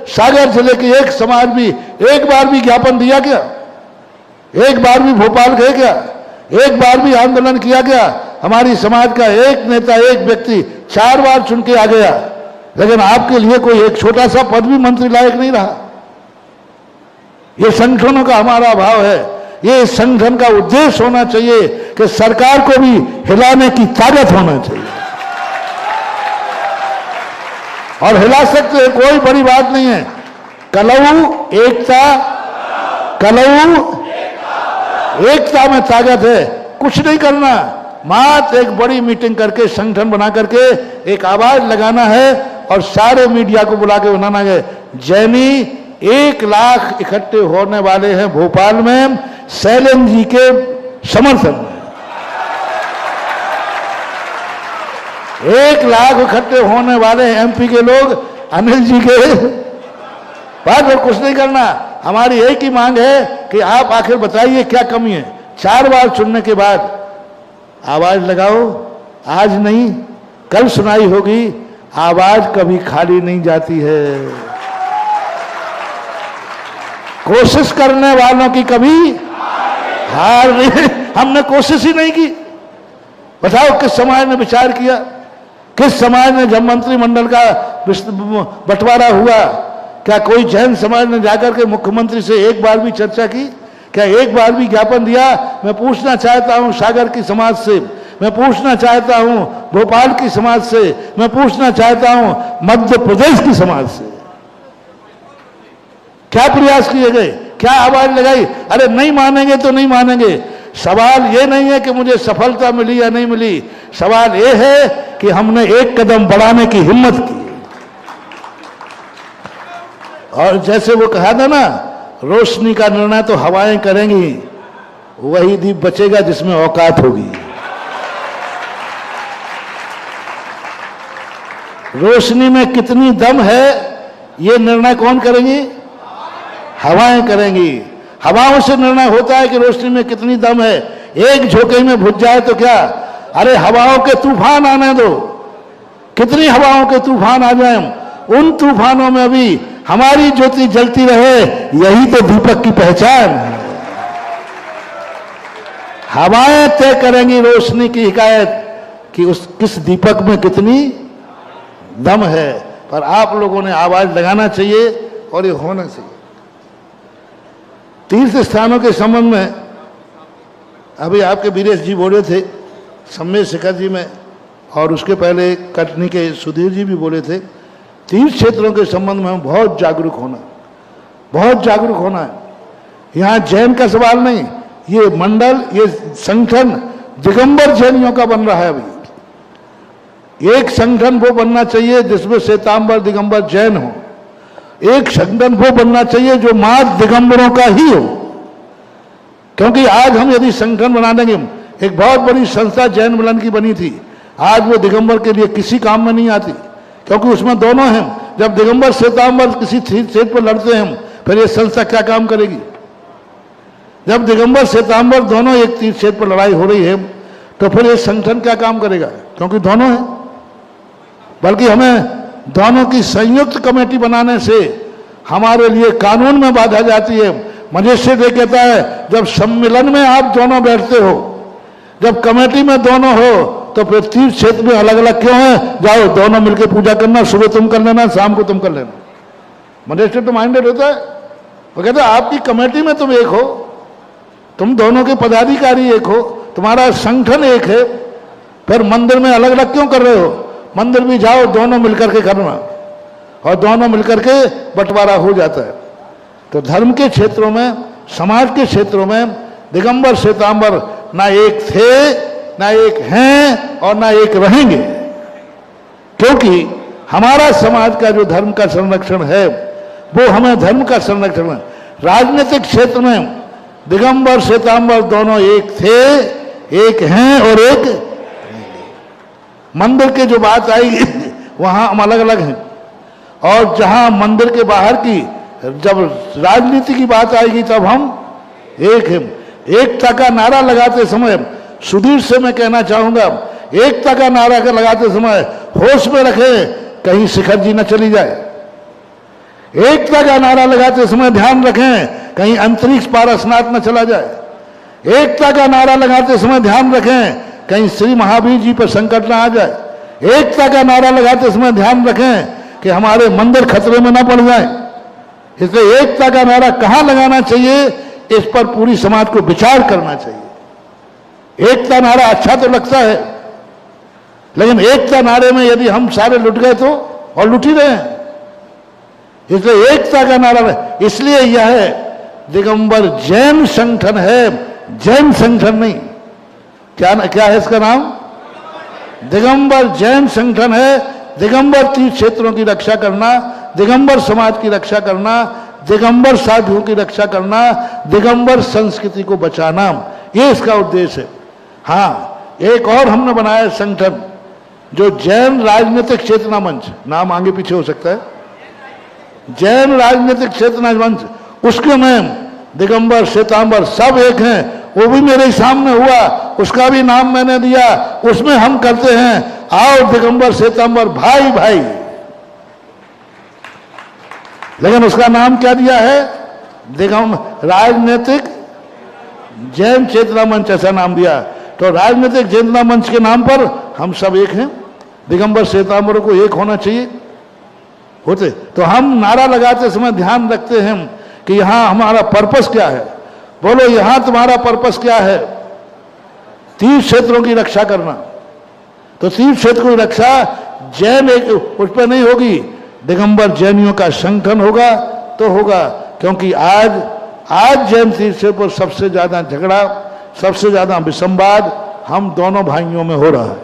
S1: सागर जिले के एक समाज भी एक बार भी ज्ञापन दिया क्या? एक बार भी भोपाल गए क्या? एक बार भी आंदोलन किया क्या? हमारी समाज का एक नेता, एक व्यक्ति 4 बार चुन के आ गया, लेकिन आपके लिए कोई एक छोटा सा पद भी मंत्री लायक नहीं रहा। ये संगठनों का हमारा अभाव है। ये संगठन का उद्देश्य होना चाहिए कि सरकार को भी हिलाने की ताकत होना चाहिए, और हिला सकते हैं, कोई बड़ी बात नहीं है। कलऊ एकता, कलऊ एकता में ताकत है। कुछ नहीं करना, मात्र एक बड़ी मीटिंग करके, संगठन बना करके एक आवाज लगाना है, और सारे मीडिया को बुला के बनाना है। जैनी 1 लाख इकट्ठे होने वाले हैं भोपाल में सैलन जी के समर्थन में। 1 लाख इकट्ठे होने वाले हैं एमपी के लोग अनिल जी के बाद। और कुछ नहीं करना, हमारी एक ही मांग है कि आप आखिर बताइए क्या कमी है। 4 बार चुनने के बाद आवाज लगाओ, आज नहीं कल सुनाई होगी। आवाज कभी खाली नहीं जाती है। कोशिश करने वालों की कभी हार नहीं। हमने कोशिश ही नहीं की। बताओ किस समाज ने विचार किया? किस समाज ने, जब मंत्रिमंडल का बंटवारा हुआ, क्या कोई जैन समाज ने जाकर के मुख्यमंत्री से एक बार भी चर्चा की? क्या एक बार भी ज्ञापन दिया? मैं पूछना चाहता हूं सागर की समाज से, मैं पूछना चाहता हूं भोपाल की समाज से, मैं पूछना चाहता हूं मध्य प्रदेश की समाज से, क्या प्रयास किए गए? क्या आवाज लगाई? अरे नहीं मानेंगे तो नहीं मानेंगे। सवाल ये नहीं है कि मुझे सफलता मिली या नहीं मिली, सवाल ये है कि हमने एक कदम बढ़ाने की हिम्मत की। और जैसे वो कहा था ना, रोशनी का निर्णय तो हवाएं करेंगी, वही दीप बचेगा जिसमें औकात होगी। रोशनी में कितनी दम है ये निर्णय कौन करेंगी? हवाएं करेंगी। हवाओं से निर्णय होता है कि रोशनी में कितनी दम है। एक झोंके में भुज जाए तो क्या? अरे हवाओं के तूफान आने दो, कितनी हवाओं के तूफान आ जाए, उन तूफानों में भी हमारी ज्योति जलती रहे, यही तो दीपक की पहचान है। हवाएं तय करेंगी रोशनी की हिकायत कि उस किस दीपक में कितनी दम है। पर आप लोगों ने आवाज लगाना चाहिए और ये होना चाहिए। तीर्थ स्थानों के संबंध में अभी आपके वीरेश जी बोले थे, सम्मेद शिखर जी में, और उसके पहले कटनी के सुधीर जी भी बोले थे। तीर्थ क्षेत्रों के संबंध में बहुत जागरूक होना, बहुत जागरूक होना है। यहाँ जैन का सवाल नहीं, ये मंडल, ये संगठन दिगंबर जैनियों का बन रहा है। अभी एक संगठन वो बनना चाहिए जिसमें श्वेतांबर दिगंबर जैन हो। एक संगठन वो बनना चाहिए जो मात्र दिगंबरों का ही हो। क्योंकि आज हम यदि संगठन बना देंगे, एक बहुत बड़ी संस्था जैन मिलन की बनी थी, आज वो दिगंबर के लिए किसी काम में नहीं आती, क्योंकि उसमें दोनों हैं। जब दिगंबर श्वेतांबर किसी क्षेत्र पर लड़ते हैं, फिर ये संस्था क्या काम करेगी? जब दिगंबर श्वेतांबर दोनों एक तीर्थ क्षेत्र पर लड़ाई हो रही है, तो फिर ये संगठन क्या काम करेगा? क्योंकि दोनों हैं। बल्कि हमें दोनों की संयुक्त कमेटी बनाने से हमारे लिए कानून में बाधा जाती है। मजिस्ट्रेट ये कहता है जब सम्मेलन में आप दोनों बैठते हो, जब कमेटी में दोनों हो, तो फिर तीर्थ क्षेत्र में अलग अलग क्यों है? जाओ दोनों मिलकर पूजा करना, सुबह तुम कर लेना, शाम को तुम कर लेना। मॉडरेटर तो माइंडेड होता है, वो कहते हैं आपकी कमेटी में तुम एक हो, तुम दोनों के पदाधिकारी एक हो, तुम्हारा संगठन एक है, फिर मंदिर में अलग अलग क्यों कर रहे हो? मंदिर भी जाओ दोनों मिलकर के करना, और दोनों मिलकर के बंटवारा हो जाता है। तो धर्म के क्षेत्रों में, समाज के क्षेत्रों में दिगंबर श्वेतांबर ना एक थे, ना एक हैं और ना एक रहेंगे, क्योंकि हमारा समाज का जो धर्म का संरक्षण है वो हमें धर्म का संरक्षण है। राजनीतिक क्षेत्र में दिगंबर श्वेतांबर दोनों एक थे, एक हैं और एक मंदिर की जो बात आएगी वहां हम अलग अलग हैं, और जहां मंदिर के बाहर की जब राजनीति की बात आएगी तब हम एक हैं। एकता का नारा लगाते समय सुधीर से मैं कहना चाहूंगा, एकता का नारा लगाते समय होश में रखें कहीं शिखर जी न चली जाए। एकता का नारा लगाते समय ध्यान रखें कहीं अंतरिक्ष पारसनाथ न चला जाए। एकता का नारा लगाते समय ध्यान रखें कहीं श्री महावीर जी पर संकट न आ जाए। एकता का नारा लगाते समय ध्यान रखें कि हमारे मंदिर खतरे में न पड़ जाए। इसलिए एकता का नारा कहां लगाना चाहिए, इस पर पूरी समाज को विचार करना चाहिए। एकता नारा अच्छा तो लगता है, लेकिन एकता नारे में यदि हम सारे लुट गए तो, और लुट ही रहे हैं। इसलिए एकता का नारा, इसलिए यह दिगंबर जैन संगठन है, जैन संगठन नहीं। क्या है इसका नाम? दिगंबर जैन संगठन है। दिगंबर तीर्थ क्षेत्रों की रक्षा करना, दिगंबर समाज की रक्षा करना, दिगंबर साधुओं की रक्षा करना, दिगंबर संस्कृति को बचाना, ये इसका उद्देश्य है। हाँ, एक और हमने बनाया संगठन जो जैन राजनीतिक चेतना मंच, नाम आगे पीछे हो सकता है, जैन राजनीतिक चेतना मंच, उसके में दिगंबर श्वेतांबर सब एक हैं। वो भी मेरे सामने हुआ, उसका भी नाम मैंने दिया। उसमें हम करते हैं आओ दिगंबर श्वेतांबर भाई भाई, लेकिन उसका नाम क्या दिया है? दिगंबर राजनीतिक जैन चेतना मंच, ऐसा नाम दिया। तो राजनीतिक चेतना मंच के नाम पर हम सब एक हैं। दिगंबर श्वेतांबरों को एक होना चाहिए होते। तो हम नारा लगाते समय ध्यान रखते हैं कि यहां हमारा पर्पस क्या है। बोलो यहां तुम्हारा पर्पस क्या है? तीर्थ क्षेत्रों की रक्षा करना। तो तीर्थ क्षेत्र की रक्षा जैन एक उस पर नहीं होगी, दिगंबर जैनियों का संगठन होगा तो होगा। क्योंकि आज जैन तीर्थ पर सबसे ज्यादा झगड़ा, सबसे ज्यादा विसंवाद हम दोनों भाइयों में हो रहा है,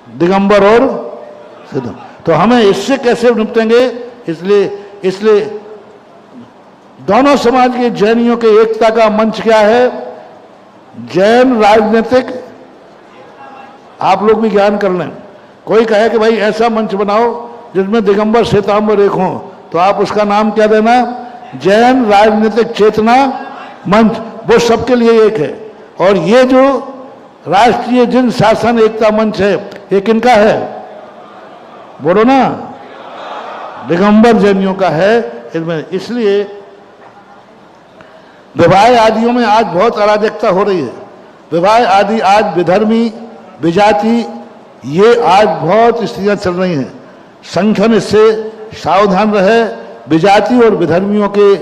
S1: दिगंबर और सिद्ध। तो हमें इससे कैसे निपटेंगे? इसलिए दोनों समाज के जैनियों के एकता का मंच क्या है? जैन राजनीतिक, आप लोग भी ज्ञान कर लें। कोई कहे कि भाई ऐसा मंच बनाओ जिसमें दिगंबर श्वेतांबर एक हों, तो आप उसका नाम क्या देना? जैन राजनीतिक चेतना मंच। वो सबके लिए एक है। और ये जो राष्ट्रीय जन शासन एकता मंच है, ये किनका है? बोलो ना, दिगंबर जैनियों का है। इसलिए विवाह आदियों में आज बहुत अराजकता हो रही है। विवाह आदि आज विधर्मी, विजाति, ये आज बहुत स्थितियां चल रही हैं। संगठन इससे सावधान रहे। विजाति और विधर्मियों के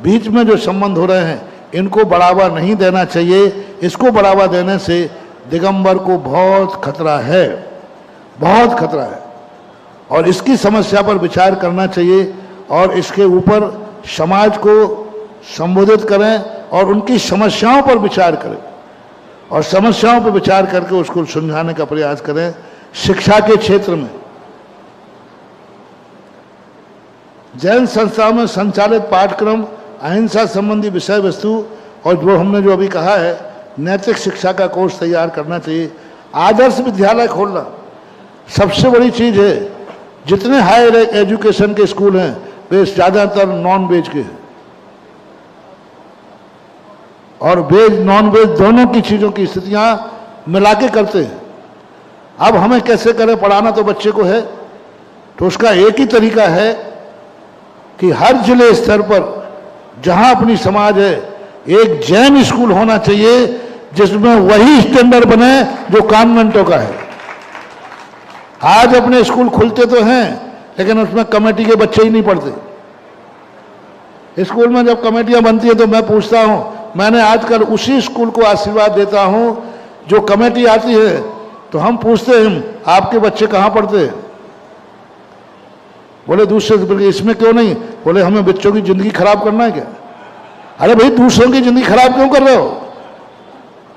S1: बीच में जो संबंध हो रहे हैं, इनको बढ़ावा नहीं देना चाहिए। इसको बढ़ावा देने से दिगंबर को बहुत खतरा है, बहुत खतरा है। और इसकी समस्या पर विचार करना चाहिए और इसके ऊपर समाज को संबोधित करें और उनकी समस्याओं पर विचार करें और समस्याओं पर विचार करके उसको सुलझाने का प्रयास करें। शिक्षा के क्षेत्र में जैन संस्थाओं में संचालित पाठ्यक्रम, अहिंसा संबंधी विषय वस्तु और जो हमने जो अभी कहा है नैतिक शिक्षा का कोर्स तैयार करना चाहिए। आदर्श विद्यालय खोलना सबसे बड़ी चीज है। जितने हायर एजुकेशन के स्कूल हैं वे ज़्यादातर नॉन वेज के हैं और वेज नॉन वेज दोनों की चीज़ों की स्थितियां मिला के करते हैं। अब हमें कैसे करें? पढ़ाना तो बच्चे को है, तो उसका एक ही तरीका है कि हर जिले स्तर पर जहां अपनी समाज है एक जैन स्कूल होना चाहिए जिसमें वही स्टैंडर्ड बने जो कॉन्वेंटों का है। आज अपने स्कूल खुलते तो हैं लेकिन उसमें कमेटी के बच्चे ही नहीं पढ़ते। स्कूल में जब कमेटियां बनती है तो मैं पूछता हूं, मैंने आजकल उसी स्कूल को आशीर्वाद देता हूं जो कमेटी आती है तो हम पूछते हैं आपके बच्चे कहां पढ़ते हैं? बोले दूसरे, इसमें क्यों नहीं? बोले हमें बच्चों की जिंदगी खराब करना है क्या? अरे भाई दूसरों की जिंदगी खराब क्यों कर रहे हो?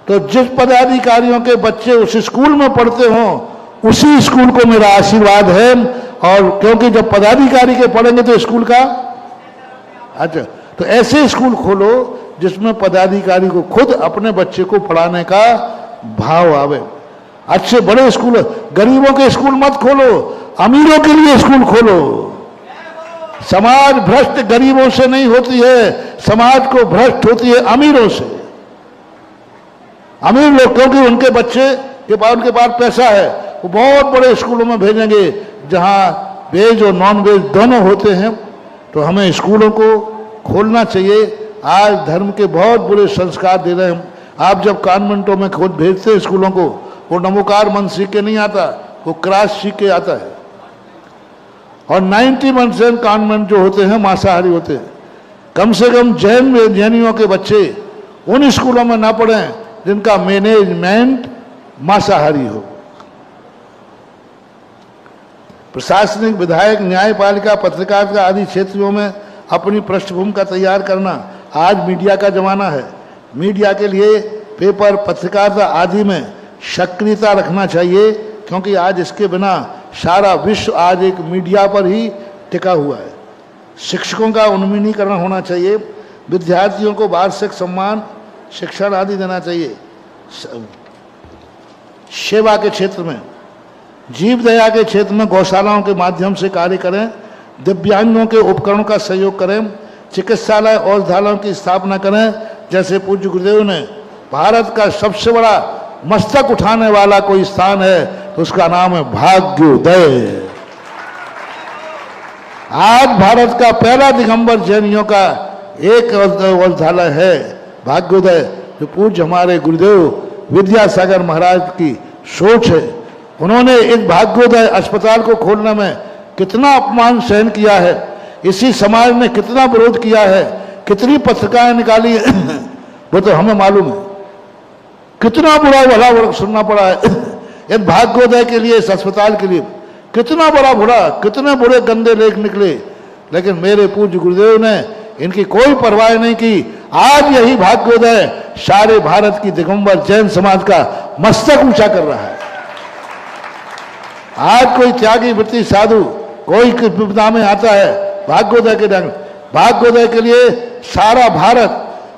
S1: तो जिस पदाधिकारियों के बच्चे उस स्कूल में पढ़ते हों उसी स्कूल को मेरा आशीर्वाद है। और क्योंकि जब पदाधिकारी के पढ़ेंगे तो स्कूल का, अच्छा, तो ऐसे स्कूल खोलो जिसमें पदाधिकारी को खुद अपने बच्चे को पढ़ाने का भाव आवे। अच्छे बड़े स्कूल, गरीबों के स्कूल मत खोलो, अमीरों के लिए स्कूल खोलो। समाज भ्रष्ट गरीबों से नहीं होती है, समाज को भ्रष्ट होती है अमीरों से। अमीर लोग क्योंकि उनके बच्चे के पास, उनके पास पैसा है, वो बहुत बड़े स्कूलों में भेजेंगे जहां वेज और नॉन वेज दोनों होते हैं। तो हमें स्कूलों को खोलना चाहिए। आज धर्म के बहुत बुरे संस्कार दे रहे हैं। आप जब कॉन्वेंटों में खुद भेजते हैं स्कूलों को, वो नमोकार मन सीख के नहीं आता, वो क्रॉस सीख के आता है। और 90% कॉन्वेंट जो होते हैं मांसाहारी होते हैं। कम से कम जैनियों के बच्चे उन स्कूलों में ना पढ़ें जिनका मैनेजमेंट मांसाहारी हो। प्रशासनिक, विधायक, न्यायपालिका, पत्रकारिता आदि क्षेत्रों में अपनी पृष्ठभूमि तैयार करना आज मीडिया का जमाना है। मीडिया के लिए पेपर, पत्रकारिता आदि में सक्रियता रखना चाहिए, क्योंकि आज इसके बिना सारा विश्व आज एक मीडिया पर ही टिका हुआ है। शिक्षकों का उन्मुखीकरण होना चाहिए। विद्यार्थियों को वार्षिक सम्मान, शिक्षण आदि देना चाहिए। सेवा के क्षेत्र में, जीव दया के क्षेत्र में गौशालाओं के माध्यम से कार्य करें। दिव्यांगों के उपकरणों का सहयोग करें। चिकित्सालय और औषधालयों की स्थापना करें। जैसे पूज्य गुरुदेव ने, भारत का सबसे बड़ा मस्तक उठाने वाला कोई स्थान है तो उसका नाम है भाग्योदय। आज भारत का पहला दिगंबर जैनियों का एक औषधालय है भाग्योदय, जो पूज्य हमारे गुरुदेव विद्यासागर महाराज की सोच है। उन्होंने इस भाग्योदय अस्पताल को खोलने में कितना अपमान सहन किया है, इसी समाज ने कितना विरोध किया है, कितनी पत्रिकाएं निकाली वो तो हमें मालूम है। कितना बुरा भला सुनना पड़ा है इस भाग्योदय के लिए, इस अस्पताल के लिए कितना बड़ा बुरा, कितने बुरे गंदे लेख निकले, लेकिन मेरे पूज्य गुरुदेव ने इनकी कोई परवाह नहीं की। आज यही भाग्योदय सारे भारत की दिगंबर जैन समाज का मस्तक ऊंचा कर रहा है। आज कोई त्यागी वृत्ति साधु कोई विपदा में आता है, भाग्योदय के ढंग, भाग्योदय के लिए सारा भारत,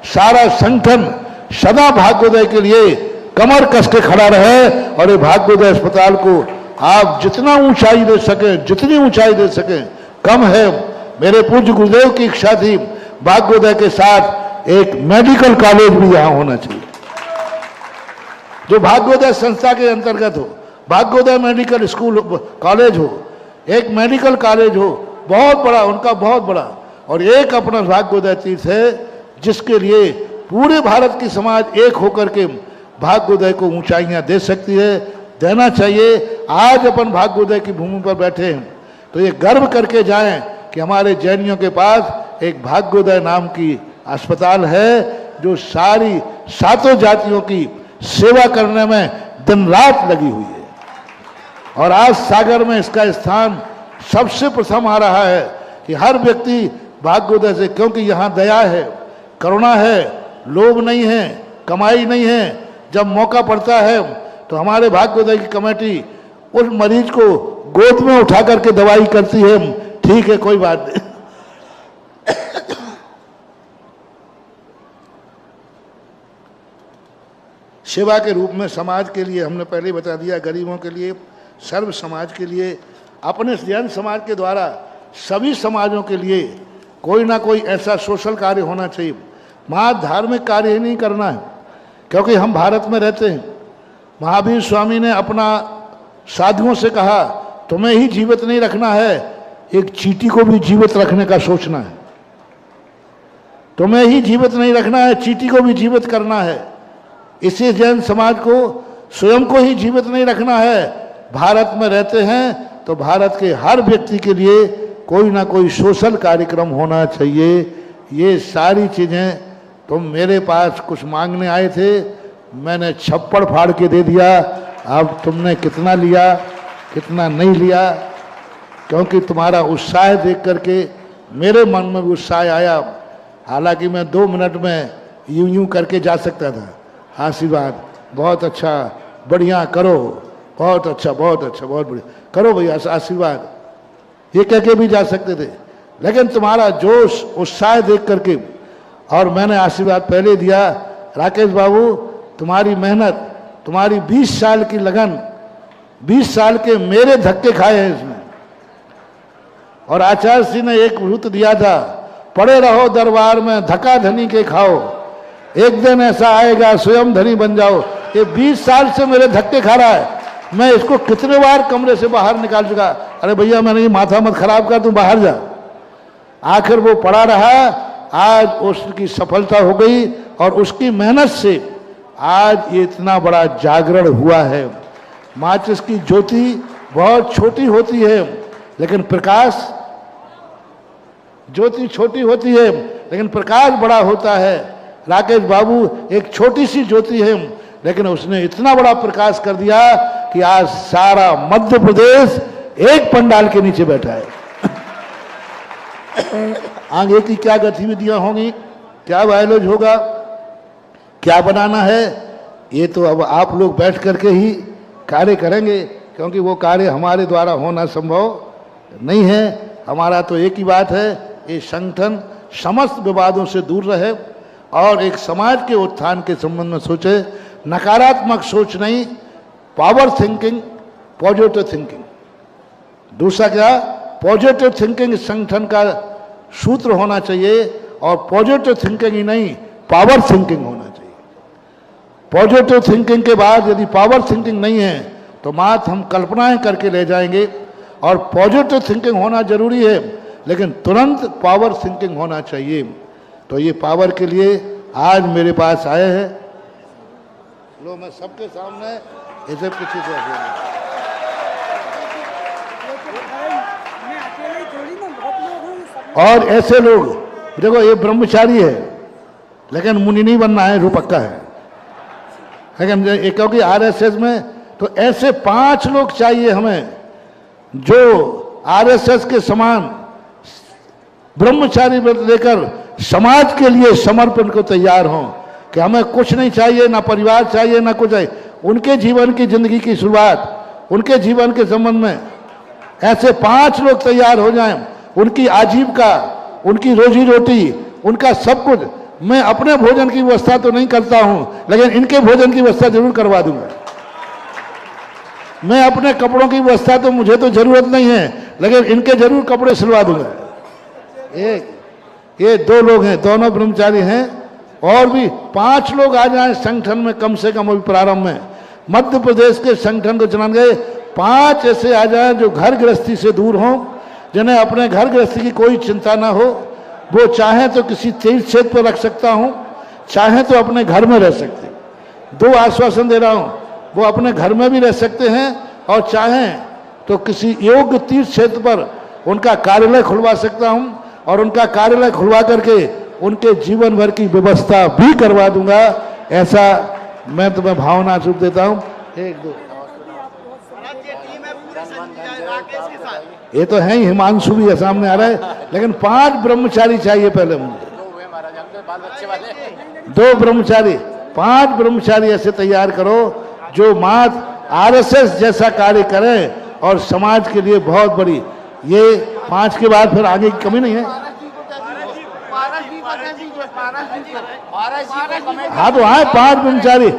S1: सारा संगठन सदा भाग्योदय के लिए कमर कस के खड़ा रहे। और ये भाग्योदय अस्पताल को आप जितना ऊंचाई दे सके, जितनी ऊंचाई दे सके कम है। मेरे पूज्य गुरुदेव की इच्छा थी भाग्योदय के साथ एक मेडिकल कॉलेज भी यहां होना चाहिए, जो भाग्योदय संस्था के अंतर्गत हो। भाग्योदय मेडिकल स्कूल कॉलेज हो, एक मेडिकल कॉलेज हो, बहुत बड़ा, उनका बहुत बड़ा। और एक अपना भाग्योदय तीर्थ है जिसके लिए पूरे भारत की समाज एक होकर के भाग्योदय को ऊंचाइयां दे सकती है, देना चाहिए। आज अपन भाग्योदय की भूमि पर बैठे हैं तो ये गर्व करके जाएं कि हमारे जैनियों के पास एक भाग्योदय नाम की अस्पताल है, जो सारी सातों जातियों की सेवा करने में दिन रात लगी हुई है। और आज सागर में इसका स्थान सबसे प्रथम आ रहा है कि हर व्यक्ति भाग्योदय से, क्योंकि यहाँ दया है, करुणा है, लोभ नहीं है, कमाई नहीं है। जब मौका पड़ता है तो हमारे भाग्योदय की कमेटी उस मरीज को गोद में उठा करके दवाई करती है। ठीक है, कोई बात नहीं। सेवा के रूप में समाज के लिए हमने पहले बता दिया, गरीबों के लिए, सर्व समाज के लिए, अपने जैन समाज के द्वारा सभी समाजों के लिए कोई ना कोई ऐसा सोशल कार्य होना चाहिए। वहाँ धार्मिक कार्य ही नहीं करना है, क्योंकि हम भारत में रहते हैं। महावीर स्वामी ने अपना साधुओं से कहा, तुम्हें ही जीवित नहीं रखना है, एक चींटी को भी जीवित रखने का सोचना है। तुम्हें ही जीवित नहीं रखना है, चींटी को भी जीवित करना है। इसी जैन समाज को स्वयं को ही जीवित नहीं रखना है। भारत में रहते हैं तो भारत के हर व्यक्ति के लिए कोई ना कोई सोशल कार्यक्रम होना चाहिए, ये सारी चीजें तुम मेरे पास कुछ मांगने आए थे, मैंने छप्पड़ फाड़ के दे दिया। अब तुमने कितना लिया कितना नहीं लिया, क्योंकि तुम्हारा उत्साह देख करके मेरे मन में भी उत्साह आया। हालांकि मैं 2 मिनट में यूं यूं करके जा सकता था, आशीर्वाद बहुत अच्छा, बढ़िया करो, बहुत अच्छा, बहुत अच्छा, बहुत बढ़िया करो भैया आशीर्वाद, ये कह के भी जा सकते थे। लेकिन तुम्हारा जोश उत्साह देख करके, और मैंने आशीर्वाद पहले दिया, राकेश बाबू तुम्हारी मेहनत, तुम्हारी 20 साल की लगन, 20 साल के मेरे धक्के खाए हैं इसमें। और आचार्य जी ने एक वृत्त दिया था, पड़े रहो दरबार में धक्का धनी के खाओ, एक दिन ऐसा आएगा स्वयं धनी बन जाओ। ये 20 साल से मेरे धक्के खा रहा है, मैं इसको कितने बार कमरे से बाहर निकाल चुका। अरे भैया मैंने ये माथा मत खराब कर, तू बाहर जा। आखिर वो पड़ा रहा, आज उसकी सफलता हो गई और उसकी मेहनत से आज ये इतना बड़ा जागरण हुआ है। माचिस की ज्योति बहुत छोटी होती है लेकिन प्रकाश, ज्योति छोटी होती है लेकिन प्रकाश बड़ा होता है। राकेश बाबू एक छोटी सी ज्योति है लेकिन उसने इतना बड़ा प्रकाश कर दिया कि आज सारा मध्य प्रदेश एक पंडाल के नीचे बैठा है। आगे की क्या गतिविधियां होंगी, क्या वायलेज होगा, क्या बनाना है, ये तो अब आप लोग बैठ करके ही कार्य करेंगे, क्योंकि वो कार्य हमारे द्वारा होना संभव नहीं है। हमारा तो एक ही बात है, ये संगठन समस्त विवादों से दूर रहे और एक समाज के उत्थान के संबंध में सोचे। नकारात्मक सोच नहीं, पावर थिंकिंग, पॉजिटिव थिंकिंग। दूसरा क्या, पॉजिटिव थिंकिंग इस संगठन का सूत्र होना चाहिए और पॉजिटिव थिंकिंग ही नहीं पावर थिंकिंग होना चाहिए। पॉजिटिव थिंकिंग के बाद यदि पावर थिंकिंग नहीं है तो मात्र हम कल्पनाएं करके ले जाएंगे। और पॉजिटिव थिंकिंग होना जरूरी है लेकिन तुरंत पावर थिंकिंग होना चाहिए। तो ये पावर के लिए आज मेरे पास आए हैं। लो मैं सबके सामने ऐसे किसी से और ऐसे लोग, देखो ये ब्रह्मचारी है लेकिन मुनि नहीं बनना है, रू पक्का है। लेकिन क्योंकि आरएसएस में तो ऐसे 5 लोग चाहिए हमें जो आरएसएस के समान ब्रह्मचारी व्रत लेकर समाज के लिए समर्पण को तैयार हों कि हमें कुछ नहीं चाहिए, ना परिवार चाहिए, ना कुछ चाहिए। उनके जीवन की जिंदगी की शुरुआत, उनके जीवन के संबंध में ऐसे 5 लोग तैयार हो जाएं। उनकी आजीविका, उनकी रोजी रोटी, उनका सब कुछ। मैं अपने भोजन की व्यवस्था तो नहीं करता हूं लेकिन इनके भोजन की व्यवस्था जरूर करवा दूंगा। मैं अपने कपड़ों की व्यवस्था तो मुझे तो जरूरत नहीं है लेकिन इनके जरूर कपड़े सिलवा दूंगा। ये 2 लोग हैं, दोनों ब्रह्मचारी हैं। और भी 5 लोग आ जाएं संगठन में कम से कम अभी प्रारंभ में। मध्य प्रदेश के संगठन को चलाने गए 5 ऐसे आ जाएं जो घर गृहस्थी से दूर हों, जिन्हें अपने घर गृहस्थी की कोई चिंता ना हो। वो चाहे तो किसी तीर्थ क्षेत्र पर रख सकता हूं, चाहे तो अपने घर में रह सकते। 2 आश्वासन दे रहा हूं, वो अपने घर में भी रह सकते हैं और चाहें तो किसी योग्य तीर्थ क्षेत्र पर उनका कार्यालय खुलवा सकता हूं और उनका कार्यालय खुलवा करके उनके जीवन भर की व्यवस्था भी करवा दूंगा। ऐसा मैं तुम्हें भावना रूप देता हूं। 1 2 ये तो है ही, हिमांशु भी है सामने आ रहा है लेकिन 5 ब्रह्मचारी चाहिए पहले मुझे। 2 ब्रह्मचारी, 5 ब्रह्मचारी ऐसे तैयार करो जो मात्र आरएसएस जैसा कार्य करें और समाज के लिए बहुत बड़ी। ये 5 के बाद फिर आगे की कमी नहीं है। हाँ तो आए 5 ब्रह्मचारी,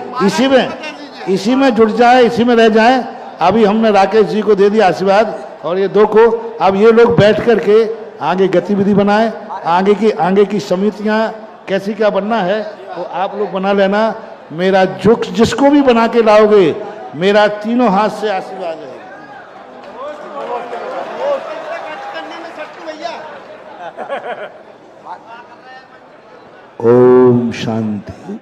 S1: इसी में जुट जाए, इसी में रह जाए। अभी हमने राकेश जी को दे दिया आशीर्वाद और ये 2 को। अब ये लोग बैठ करके आगे गतिविधि बनाए, आगे की समितियां कैसी क्या बनना है वो आप लोग बना लेना। मेरा जो जिसको भी बना के लाओगे मेरा तीनों हाथ से आशीर्वाद है। ओम शांति।